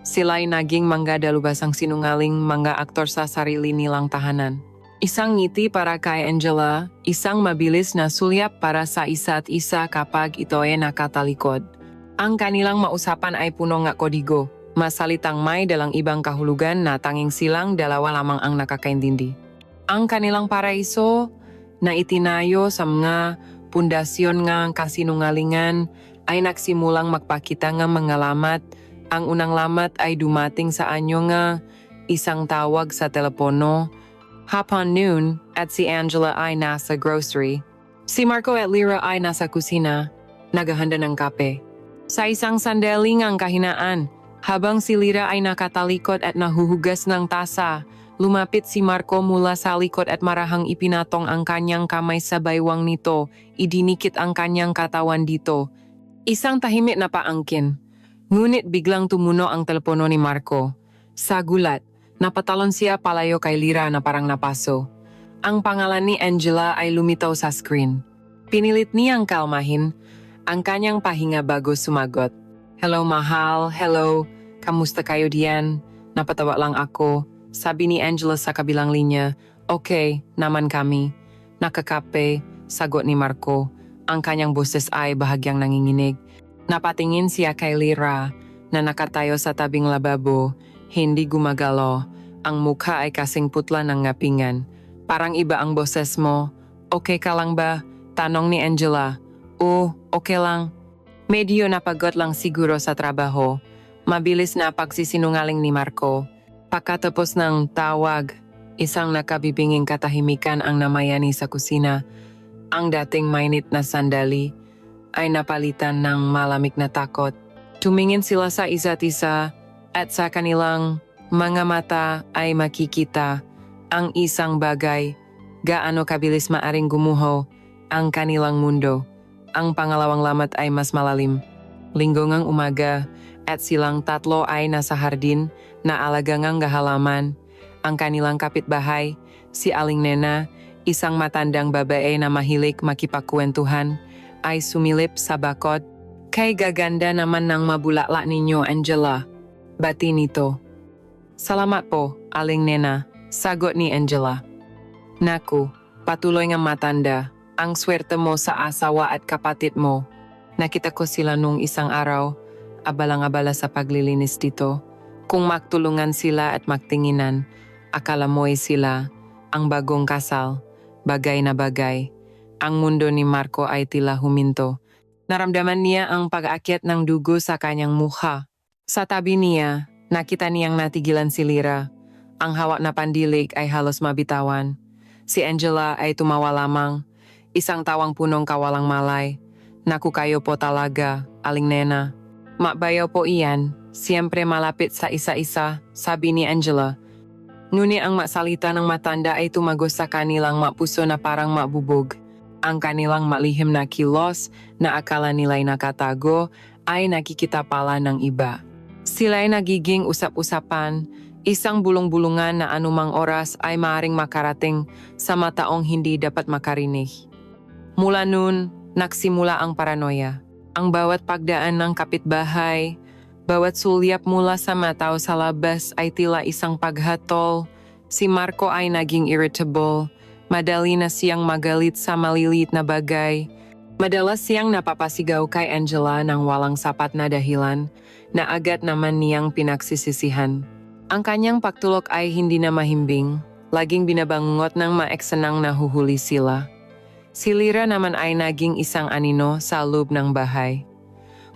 Sila'y naging mga dalubhasang sinungaling mga aktor sa sarili nilang tahanan. Isang ngiti para kay Angela, isang mabilis na sulyap para sa isa't isa kapag ito ay nakatalikod. Ang kanilang mausapan ay puno ng kodigo, masalitang may dalang ibang kahulugan na tanging silang dalawa lamang ang nakakaintindi. Ang kanilang paraiso na itinayo sa mga pundasyon ng kasinungalingan ay nagsimulang magpakita ng mga lamat. Ang unang lamat ay dumating sa anyo nga isang tawag sa telepono. Hapon noon at si Angela ay nasa grocery. Si Marco at Lira ay nasa kusina, naghahanda ng kape. Sa isang sandali ang kahinaan, habang si Lira ay nakatalikod at nahuhugas ng tasa, lumapit si Marco mula sa likod at marahang ipinatong ang kanyang kamay sa baywang nito, idinikit ang kanyang katawan dito. Isang tahimik na paangkin. Ngunit biglang tumuno ang telepono ni Marco. Sa gulat, napatalon siya palayo kay Lira na parang napaso. Ang pangalan ni Angela ay lumitaw sa screen. Pinilit niyang kalmahin ang kanyang pahinga bago sumagot. Hello mahal, hello, kamusta kayo diyan? Napatawa lang ako, sabi ni Angela sa kabilang linya. Okay, naman kami. Nakakape, sagot ni Marco. Ang kanyang boses ay bahagyang nanginginig. Napatingin siya kay Lira na nakatayo sa tabing lababo, hindi gumagalo. Ang mukha ay kasing putla ng ngapingan. Parang iba ang boses mo. Okay ka lang ba? Tanong ni Angela. Okay lang. Medyo napagod lang siguro sa trabaho. Mabilis na pagsisinungaling ni Marco. Pagkatapos ng tawag, isang nakabibinging katahimikan ang namayani sa kusina. Ang dating mainit na sandali ay napalitan ng malamig na takot. Tumingin sila sa isa't isa at sa kanilang mga mata ay makikita ang isang bagay, gaano kabilis maaring gumuho ang kanilang mundo. Ang pangalawang lamat ay mas malalim. Linggo ngang umaga at silang tatlo ay nasa hardin na alagang halaman. Ang kanilang kapitbahay, si Aling Nena, isang matandang babae na mahilig makipagkwentuhan, ay sumilip sa bakod. Kay gaganda naman ng mabulakla ninyo, Angela. Bati nito. Salamat po, Aling Nena, sagot ni Angela. Naku, patuloy nga matanda, ang swerte mo sa asawa at kapatid mo. Nakita ko sila nung isang araw, abalang-abala sa paglilinis dito. Kung magtulungan sila at magtinginan, akala mo'y sila ang bagong kasal, bagay na bagay. Ang mundo ni Marco ay tila huminto. Naramdaman niya ang pag-aakyat ng dugo sa kanyang mukha. Sa tabi niya, nakita niyang natigilan si Lyra. Ang hawak na pandilig ay halos mabitawan. Si Angela ay tumawa lamang, isang tawang punong kawalang malay. Naku kayo po talaga, Aling Nena. Makbayaw po iyan, siyempre malapit sa isa-isa, sabi ni Angela. Ngunit ang maksalita ng matanda ay tumagos sa kanilang mapuso na parang mabubog. Ang kanilang malihim na kilos na akala nila'y nakatago ay nakikita pala ng iba. Sila'y nagiging usap-usapan, isang bulong-bulungan na anumang oras ay maaaring makarating sa mataong hindi dapat makarinig. Mula noon, nagsimula ang paranoia. Ang bawat pagdaan ng kapitbahay, bawat sulyap mula sa mata o sa labas ay tila isang paghatol. Si Marco ay naging irritable. Madali na siyang magalit sa maliliit na bagay. Madalas siyang napapasigaw kay Angela ng walang sapat na dahilan na agad naman niyang pinagsisisihan. Ang kanyang pagtulok ay hindi na mahimbing. Laging binabangot ng maeksanang nahuhuli sila. Si Lyra naman ay naging isang anino sa loob ng bahay.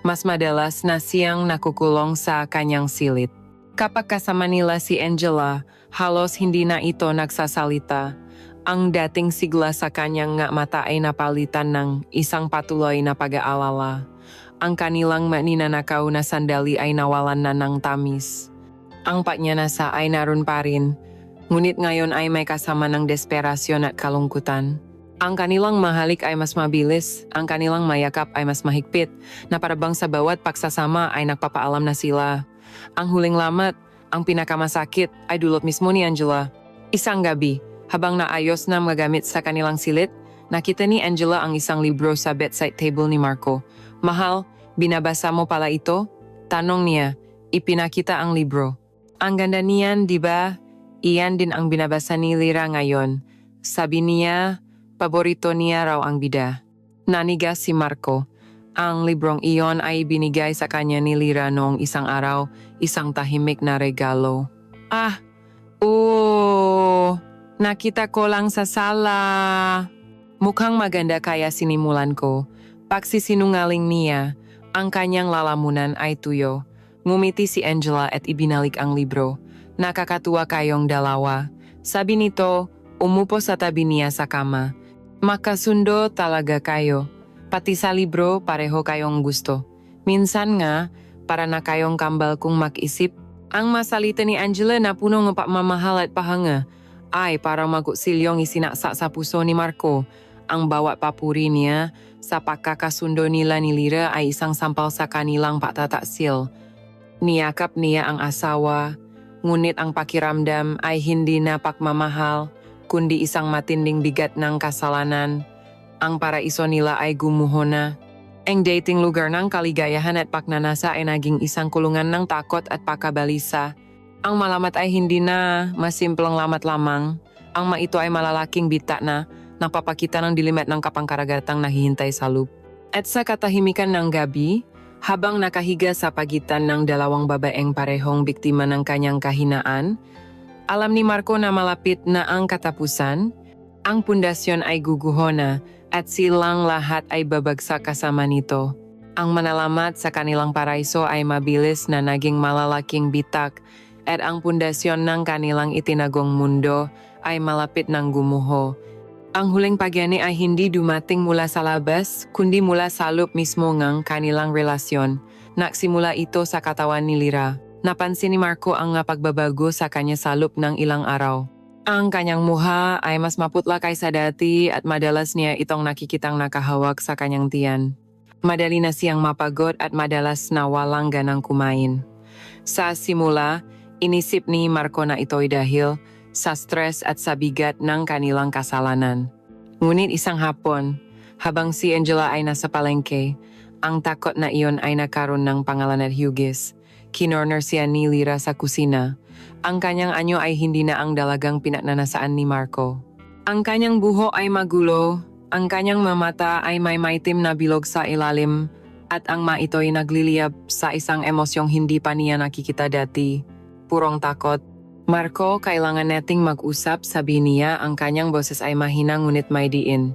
Mas madalas na siyang nakukulong sa kanyang silid. Kapag kasama nila si Angela, halos hindi na ito nagsasalita. Ang dating sigla sa kanyang mata ay napalitan ng isang patuloy na pag-aalala. Ang kanilang maninanakaw na sandali ay nawalan na ng tamis. Ang pagnyanasa ay naroon pa rin, ngunit ngayon ay may kasama ng desperasyon at kalungkutan. Ang kanilang mahalik ay mas mabilis, ang kanilang mayakap ay mas mahigpit, na parabang sa bawat pagsasama ay nagpapaalam na sila. Ang huling lamat, ang pinakamasakit, ay dulot mismo ni Angela. Isang gabi, habang naayos na magamit sa kanilang silid, nakita ni Angela ang isang libro sa bedside table ni Marco. Mahal, binabasa mo pala ito? Tanong niya, ipinakita ang libro. Ang ganda niyan, di ba? Iyan din ang binabasa ni Lyra ngayon. Sabi niya, paborito niya raw ang bida. Nanigas si Marco. Ang librong iyon ay binigay sa kanya ni Lyra noong isang araw, isang tahimik na regalo. Nakita ko lang sa sala. Mukhang maganda kaya sinimulan ko. Pagsisinungaling niya, ang kanyang lalamunan ay tuyo. Ngumiti si Angela at ibinalik ang libro. Nakakatuwa kayong dalawa. Sabi nito, umupo sa tabi niya sa kama. Makasundo talaga kayo. Pati sa libro, pareho kayong gusto. Minsan nga, para na kayong kambal kung mag-isip. Ang masalita ni Angela na puno ng pagmamahal at pahanga ay parang magkusilyong isinaksa sa puso ni Marco. Ang bawat papuri niya sa pagkakasundo nila ni Lyra ay isang sampal sa kanilang pagtataksil. Niyakap niya ang asawa, ngunit ang pakiramdam ay hindi na pagmamahal, kundi isang matinding bigat ng kasalanan. Ang paraiso nila ay gumuho na. Ang dating lugar ng kaligayahan at pagnanasa ay naging isang kulungan ng takot at pagkabalisa. Ang malamat ay hindi na masimpleng lamat lamang. Ang maito ay malalaking bita na napapakita ng dilim at ng kapangkaragatang nahihintay sa loop. At sa katahimikan ng gabi, habang nakahiga sa pagitan ng dalawang babaeng parehong biktima ng kanyang kahinaan, alam ni Marco na malapit na ang katapusan, ang pundasyon ay guguho na at silang lahat ay babagsak kasama nito. Ang manalamat sa kanilang paraiso ay mabilis na naging malalaking bitak at ang pundasyon ng kanilang itinagong mundo ay malapit ng gumuho. Ang huling pagyani ay hindi dumating mula sa labas, kundi mula sa loob mismo ng kanilang relasyon. Nagsimula ito sa katawan ni Lyra. Napansin ni Marco ang pagbabago sa kanya sa loob ng ilang araw. Ang kanyang muha ay mas maputla kaysa dati at madalas niya itong nakikitang nakahawak sa kanyang tiyan. Madali na siyang mapagod at madalas na walang ganang kumain. Sa simula, inisip ni Marco na ito'y dahil sa stress at sa bigat ng kanilang kasalanan. Ngunit isang hapon, habang si Angela ay nasa palengke, ang takot na iyon ay nagkaroon ng pangalan at hugis. Kinorner siya ni Lyra sa kusina. Ang kanyang anyo ay hindi na ang dalagang pinagnanasaan ni Marco. Ang kanyang buho ay magulo, ang kanyang mamata ay may maitim na bilog sa ilalim, at ang maito'y nagliliyab sa isang emosyong hindi pa niya nakikita dati. Purong takot. Marco, kailangan nating mag-usap, sabi niya. Ang kanyang boses ay mahina ngunit may diin.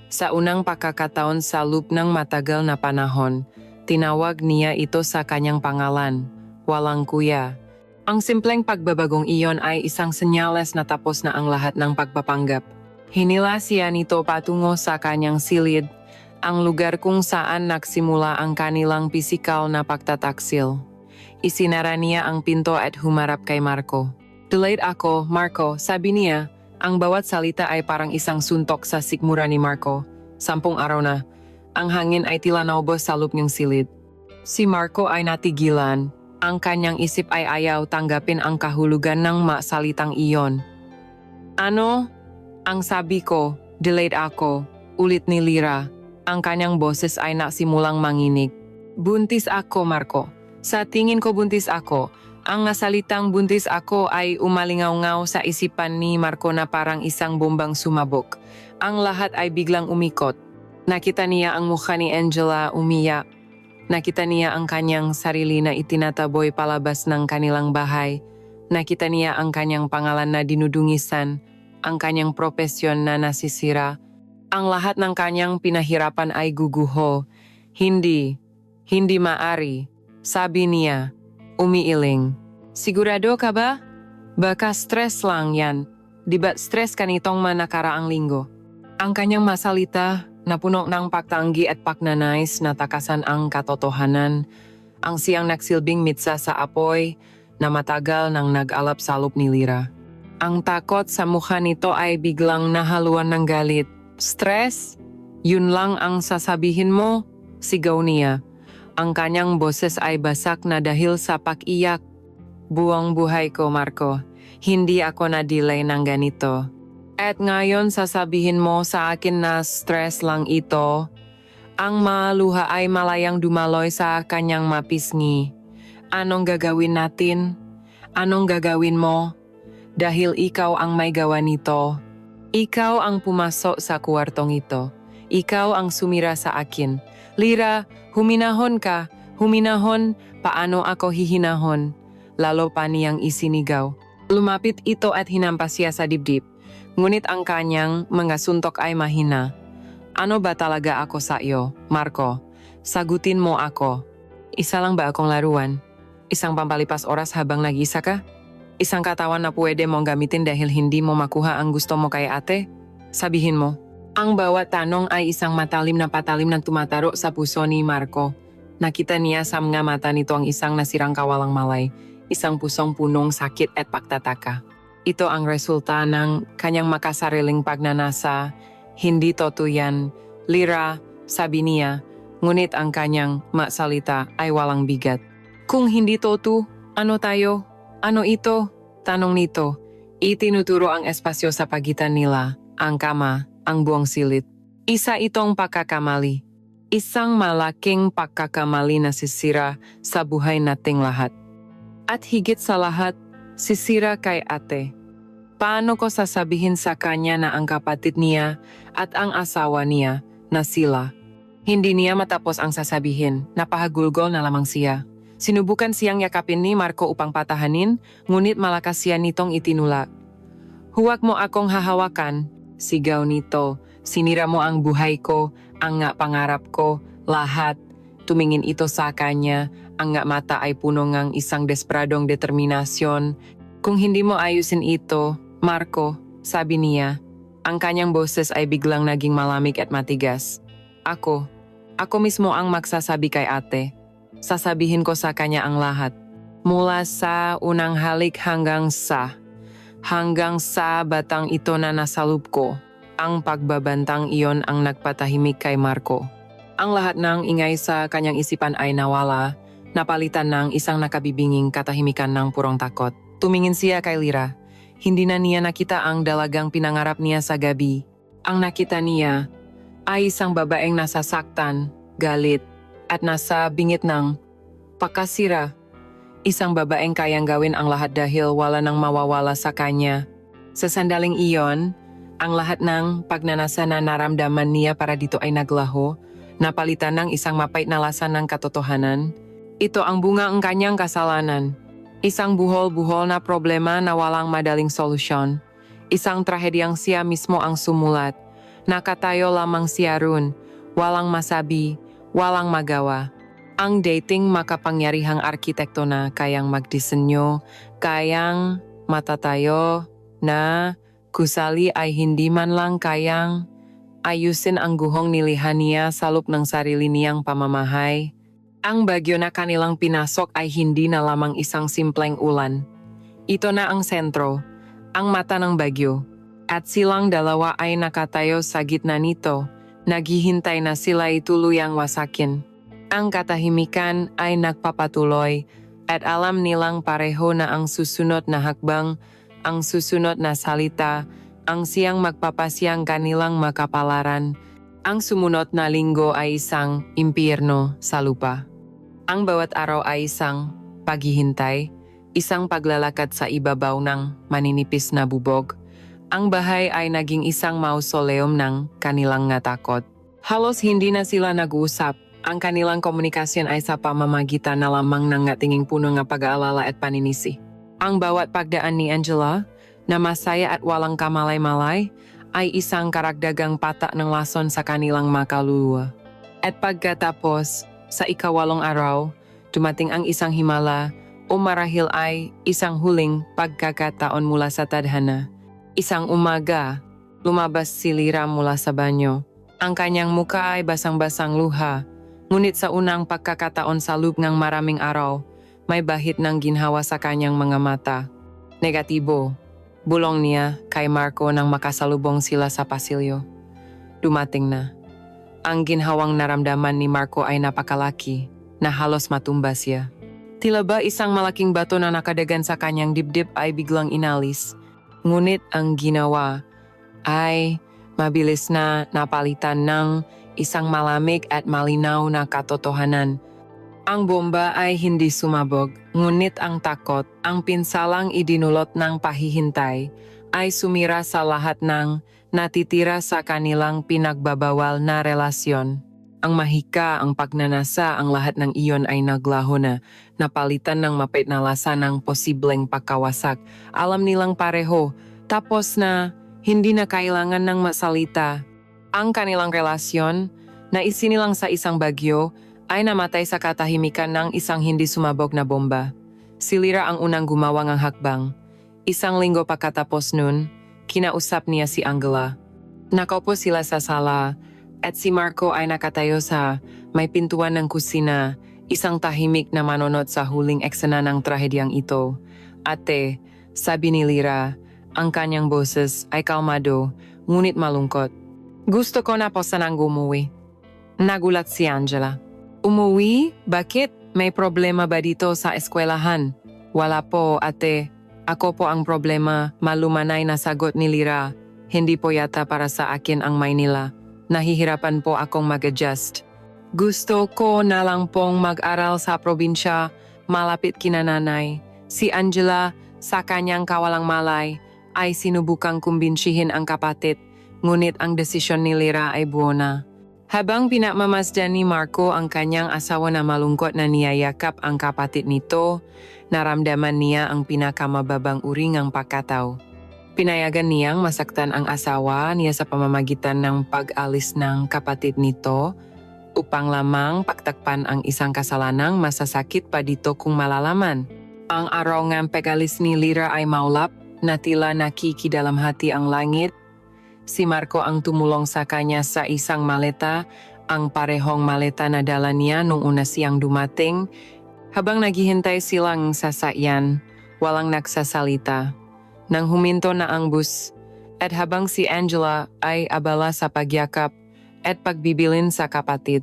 Sa unang pagkakataon sa loob ng matagal na panahon, tinawag niya ito sa kanyang pangalan, walang kuya. Ang simpleng pagbabagong iyon ay isang senyales na tapos na ang lahat ng pagpapanggap. Hinila siya nito patungo sa kanyang silid, ang lugar kung saan nagsimula ang kanilang pisikal na pagtataksil. Isinara niya ang pinto at humarap kay Marco. "Delayed ako, Marco," sabi niya. Ang bawat salita ay parang isang suntok sa sikmura ni Marco. 10 araw na. Ang hangin ay tila naubos sa loob niyang silid. Si Marco ay natigilan. Ang kanyang isip ay ayaw tanggapin ang kahulugan ng salitang iyon. "Ano?" Ang sabi ko, "Delayed ako," ulit ni Lyra. Ang kanyang boses ay nasimulang manginig. "Buntis ako, Marco. Sa tingin ko buntis ako." Ang salitang buntis ako ay umalingaw-ngaw sa isipan ni Marco na parang isang bombang sumabog. Ang lahat ay biglang umikot. Nakita niya ang mukha ni Angela umiyak. Nakita niya ang kanyang sarili na itinataboy palabas ng kanilang bahay. Nakita niya ang kanyang pangalan na dinudungisan, ang kanyang propesyon na nasisira. Ang lahat ng kanyang pinahirapan ay guguho. Hindi maari, sabi niya. Umiiling. "Sigurado ka ba? Baka stress lang yan. Di ba't stress ka nitong nakaraang linggo?" Ang kanyang masalita na puno ng pagtanggi at pagnanais na takasan ang katotohanan. Ang siyang nagsilbing mitsa sa apoy na matagal nang nag-alap sa loob ni Lyra. Ang takot sa mukha nito ay biglang nahaluan ng galit. "Stress? Yun lang ang sasabihin mo?" sigaw niya. Ang kanyang boses ay basak na dahil sa pag-iyak. "Buong buhay ko, Marco. Hindi ako na-delay ng ganito. At ngayon sasabihin mo sa akin na stress lang ito?" Ang maluha ay malayang dumaloy sa kanyang mapisngi. "Anong gagawin natin? Anong gagawin mo? Dahil ikaw ang may gawa nito. Ikaw ang pumasok sa kwartong ito. Ikaw ang sumira sa akin. Lyra, huminahon ka. Huminahon, paano ako hihinahon?" Lalo pa niyang isinigaw. Lumapit ito at hinampas siya sa dibdib. Ngunit ang kanyang mga suntok ay mahina. "Ano ba talaga ako sa iyo, Marco? Sagutin mo ako. Isa lang ba akong laruan? Isang pampalipas oras habang nag-isa ka? Isang katawan na pwede mong gamitin dahil hindi mo makuha ang gusto mo kay ate? Sabihin mo." Ang bawat tanong ay isang matalim na patalim na tumataro sa puso ni Marco. Nakita niya sa mga mata nito ang isang nasirang kawalang malay, isang pusong punong sakit at pagtataka. Ito ang resulta ng kanyang makasariling pagnanasa. "Hindi totoo yan, Lyra," sabi niya, ngunit ang kanyang masalita ay walang bigat. "Kung hindi totoo, ano tayo? Ano ito?" Tanong nito. Itinuturo ang espasyo sa pagitan nila, ang kama, ang buong silid. Isa itong pagkakamali. Isang malaking pagkakamali na sisira sa buhay nating lahat. At higit sa lahat, sisira kay ate. Paano ko sasabihin sa kanya na ang kapatid niya at ang asawa niya na sila? Hindi niya matapos ang sasabihin, napahagulgol na lamang siya. Sinubukan siyang yakapin ni Marco upang patahanin, ngunit malakas siya nitong itinulak. "Huwag mo akong hahawakan," sigaw nito. "Sinira mo ang buhay ko, ang pangarap ko, lahat." Tumingin ito sa kanya, ang mata ay puno ng isang desperadong determinasyon. "Kung hindi mo ayusin ito, Marco," sabi niya. Ang kanyang boses ay biglang naging malamig at matigas. Ako mismo ang magsasabi kay ate. Sasabihin ko sa kanya ang lahat. Mula sa unang halik hanggang sa batang ito na nasa loob ko. Ang pagbabantang iyon ang nagpatahimik kay Marco. Ang lahat ng ingay sa kanyang isipan ay nawala, napalitan ng isang nakabibinging katahimikan ng purong takot. Tumingin siya kay Lyra. Hindi na niya nakita ang dalagang pinangarap niya sa gabi. Ang nakita niya ay isang babaeng nasasaktan, galit, at nasa bingit ng pakasira. Isang babaeng kayang gawin ang lahat dahil wala nang mawawala sa kanya. Sa sandaling iyon, ang lahat ng pagnanasa na naramdaman niya para dito ay naglaho, napalitan ng isang mapait na lasa ng katotohanan. Ito ang bunga ng kanyang kasalanan. Isang buhol-buhol na problema na walang madaling solusyon. Isang trahedyang siya mismo ang sumulat. Nakatayo lamang siya ron, walang masabi, walang magawa. Ang dating makapangyarihang arkitekto na kayang magdisenyo, kayang matatayo, na kusali ay hindi man lang kayang ayusin ang guhong nilihan niya sa loob ng sarili niyang pamamahay. Ang bagyo na kanilang pinasok ay hindi na lamang isang simpleng ulan. Ito na ang sentro, ang mata ng bagyo. At silang dalawa ay nakatayo sa gitna nito, naghihintay na sila tuluyang wasakin. Ang katahimikan ay nagpapatuloy at alam nilang pareho na ang susunod na hakbang, ang susunod na salita, ang siyang magpapasiyang kanilang makapalaran. Ang sumunod na linggo ay isang impyerno sa lupa. Ang bawat araw ay isang paghihintay, isang paglalakad sa ibabaw ng maninipis na bubog. Ang bahay ay naging isang mausoleum ng kanilang natakot. Halos hindi na sila nag-uusap. Ang kanilang komunikasyon ay sa pamamagitan na lamang ng ngatinging puno ng pag-aalala at paninisi. Ang bawat pagdaan ni Angela, na masaya at walang kamalay-malay, ay isang karagdagang patak ng lason sa kanilang makaluluwa. At pagkatapos, sa ikawalong araw, dumating ang isang himala o marahil ay isang huling pagkakataon mula sa tadhana. Isang umaga, lumabas si Lyra mula sa banyo. Ang kanyang muka ay basang-basang luha, ngunit sa unang pagkakataon sa loob ng maraming araw, may bahid ng ginhawa sa kanyang mga mata. Negatibo, bulong niya kay Marco nang makasalubong sila sa pasilyo. Dumating na. Ang ginhawang naramdaman ni Marco ay napakalaki, na halos matumba siya. Tila ba isang malaking bato na nakadagan sa kanyang dibdib ay biglang inalis. Ngunit ang ginawa ay mabilis na napalitan ng isang malamig at malinaw na katotohanan. Ang bomba ay hindi sumabog, ngunit ang takot, ang pinsalang idinulot ng pahihintay, ay sumira sa lahat ng natitira sa kanilang pinagbabawal na relasyon. Ang mahika, ang pagnanasa, ang lahat ng iyon ay naglaho na, napalitan ng mapait na lasa ng posibleng pagkawasak. Alam nilang pareho, tapos na hindi na kailangan ng masalita. Ang kanilang relasyon, na isinilang sa isang bagyo, ay namatay sa katahimikan ng isang hindi sumabog na bomba. Si Lyra ang unang gumawa ng hakbang. Isang linggo pagkatapos nun, kinausap niya si Angela. Nakaupo sila sa sala at si Marco ay nakatayo sa may pintuan ng kusina, isang tahimik na manonood sa huling eksena ng trahedyang ito. Ate, sabi ni Lyra, ang kanyang boses ay kalmado, ngunit malungkot. Gusto ko na po sanang umuwi. Nagulat si Angela. Umuwi? Bakit? May problema ba dito sa eskwelahan? Wala po, ate. Ako po ang problema, malumanay na sagot ni Lyra. Hindi po yata para sa akin ang Maynila. Nahihirapan po akong mag-adjust. Gusto ko na lang pong mag-aral sa probinsya, malapit kina nanay. Si Angela, sa kanyang kawalang malay, ay sinubukang kumbinsihin ang kapatid, ngunit ang desisyon ni Lyra ay buo na. Habang pinamamasdan ni Marco ang kanyang asawa na malungkot na niyayakap ang kapatid nito, naramdaman niya ang pinakamababang uri ng pagkatao. Pinayagan niyang masaktan ang asawa niya sa pamamagitan ng pag-alis ng kapatid nito upang lamang pagtakpan ang isang kasalanang masasakit pa dito kung malalaman. Ang araw ng pag-alis ni Lyra ay maulap na tila nakikidalam hati ang langit. Si Marco ang tumulong sa kanya sa isang maleta, ang parehong maleta na dala niya nung una siyang dumating. Habang naghihintay silang sasakyan, walang nagsasalita. Nang huminto na ang bus, at habang si Angela ay abala sa pagyakap at pagbibilin sa kapatid,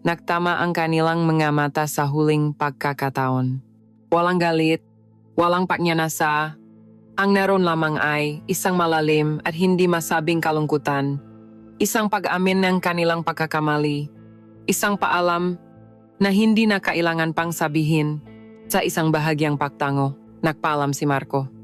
nagtama ang kanilang mga mata sa huling pagkakataon. Walang galit, walang pagnyanasa. Ang naroon lamang ay isang malalim at hindi masabing kalungkutan, isang pag-amin ng kanilang pagkakamali, isang paalam na hindi na kailangan pang sabihin. Sa isang bahagyang pagtango, nagpaalam si Marco.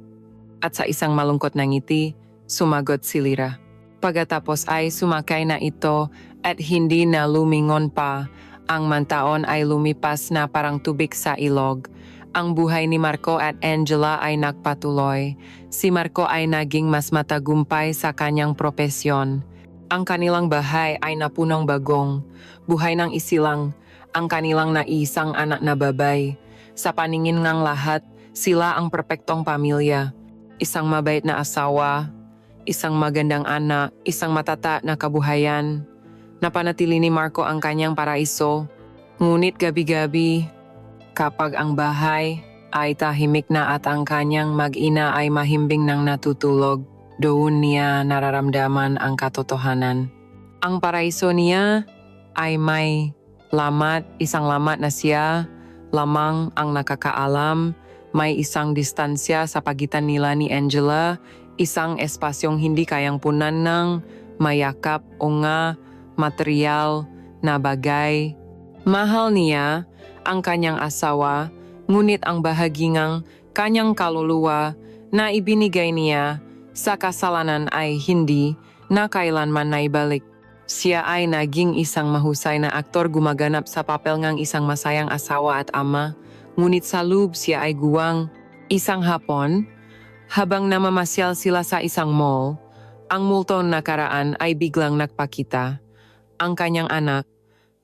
At sa isang malungkot na ngiti, sumagot si Lyra. Pagkatapos ay sumakay na ito at hindi na lumingon pa. Ang mantaon ay lumipas na parang tubig sa ilog. Ang buhay ni Marco at Angela ay nagpatuloy. Si Marco ay naging mas matagumpay sa kanyang propesyon. Ang kanilang bahay ay napunong bagong. Buhay ng isilang, ang kanilang naisang anak na babay. Sa paningin ng lahat, sila ang perpektong pamilya. Isang mabait na asawa, isang magandang anak, isang matata na kabuhayan. Napanatili ni Marco ang kanyang paraiso. Ngunit gabi-gabi, kapag ang bahay ay tahimik na at ang kanyang mag-ina ay mahimbing nang natutulog, doon niya nararamdaman ang katotohanan. Ang paraiso niya ay may lamat, isang lamat na siya lamang ang nakakaalam. May isang distansya sa pagitan nila ni Angela, isang espasyong hindi kayang punan ng mayakap o nga material na bagay. Mahal niya ang kanyang asawa, ngunit ang bahagingang kanyang kaluluwa na ibinigay niya sa kasalanan ay hindi na kailanman naibalik. Siya ay naging isang mahusay na aktor gumaganap sa papel ng isang masayang asawa at ama, ngunit sa loob siya ay guwang. Isang hapon, habang namamasyal sila sa isang mall, ang multong nakaraan ay biglang nagpakita. Ang kanyang anak,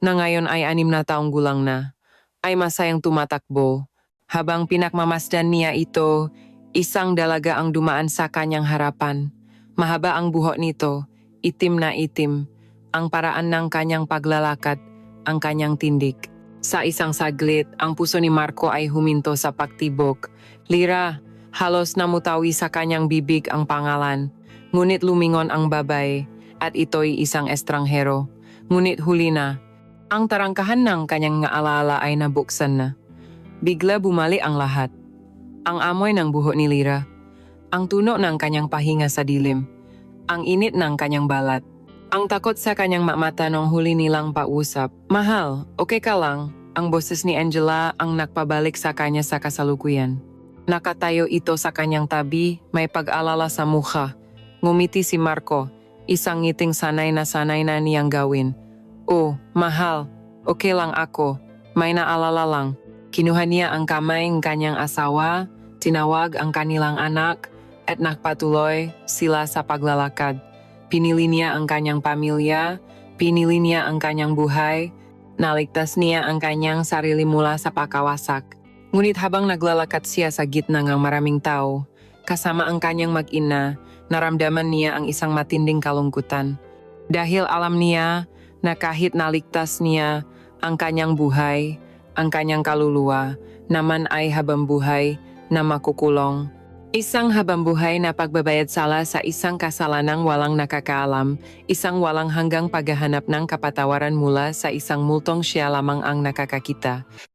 na ngayon ay 6 na taong gulang na, ay masayang tumatakbo. Habang pinakmamasdan niya ito, isang dalaga ang dumaan sa kanyang harapan. Mahaba ang buhok nito, itim na itim. Ang paraan ng kanyang paglalakad, ang kanyang tindig. Sa isang saglit, ang puso ni Marco ay huminto sa pagtibok. Lira, halos namutawi sa kanyang bibig ang pangalan. Ngunit lumingon ang babay, at ito'y isang estranghero. Ngunit huli na, ang tarangkahan ng kanyang alaala ay nabuksan na. Bigla bumalik ang lahat. Ang amoy ng buhok ni Lira, ang tunog ng kanyang pahinga sa dilim, ang init ng kanyang balat, ang takot sa kanyang mata nung huli nilang pausap. Mahal, okay ka lang? Ang boses ni Angela ang nagpabalik sa kanya sa kasalukuyan. Nakatayo ito sa kanyang tabi, may pag-alala sa mukha. Ngumiti si Marco, isang ngiting sanay na niyang gawin. Oh, mahal, okay lang ako, may naalala lang. Kinuha niya ang kamay ng kanyang asawa, tinawag ang kanilang anak, at nagpatuloy sila sa paglalakad. Pinili niya ang kanyang pamilya, pinili niya ang kanyang buhay, naligtas niya ang kanyang sarili mula sa pagkawasak. Ngunit habang naglalakad siya sa gitna ng maraming tao, kasama ang kanyang mag-ina, naramdaman niya ang isang matinding kalungkutan. Dahil alam niya na kahit naligtas niya ang kanyang buhay, ang kanyang kaluluwa naman ay habang buhay na makukulong. Isang habang buhay na pagbabayad sala sa isang kasalanang walang nakakaalam, isang walang hanggang paghahanap ng kapatawaran mula sa isang multong siya lamang ang nakakakita.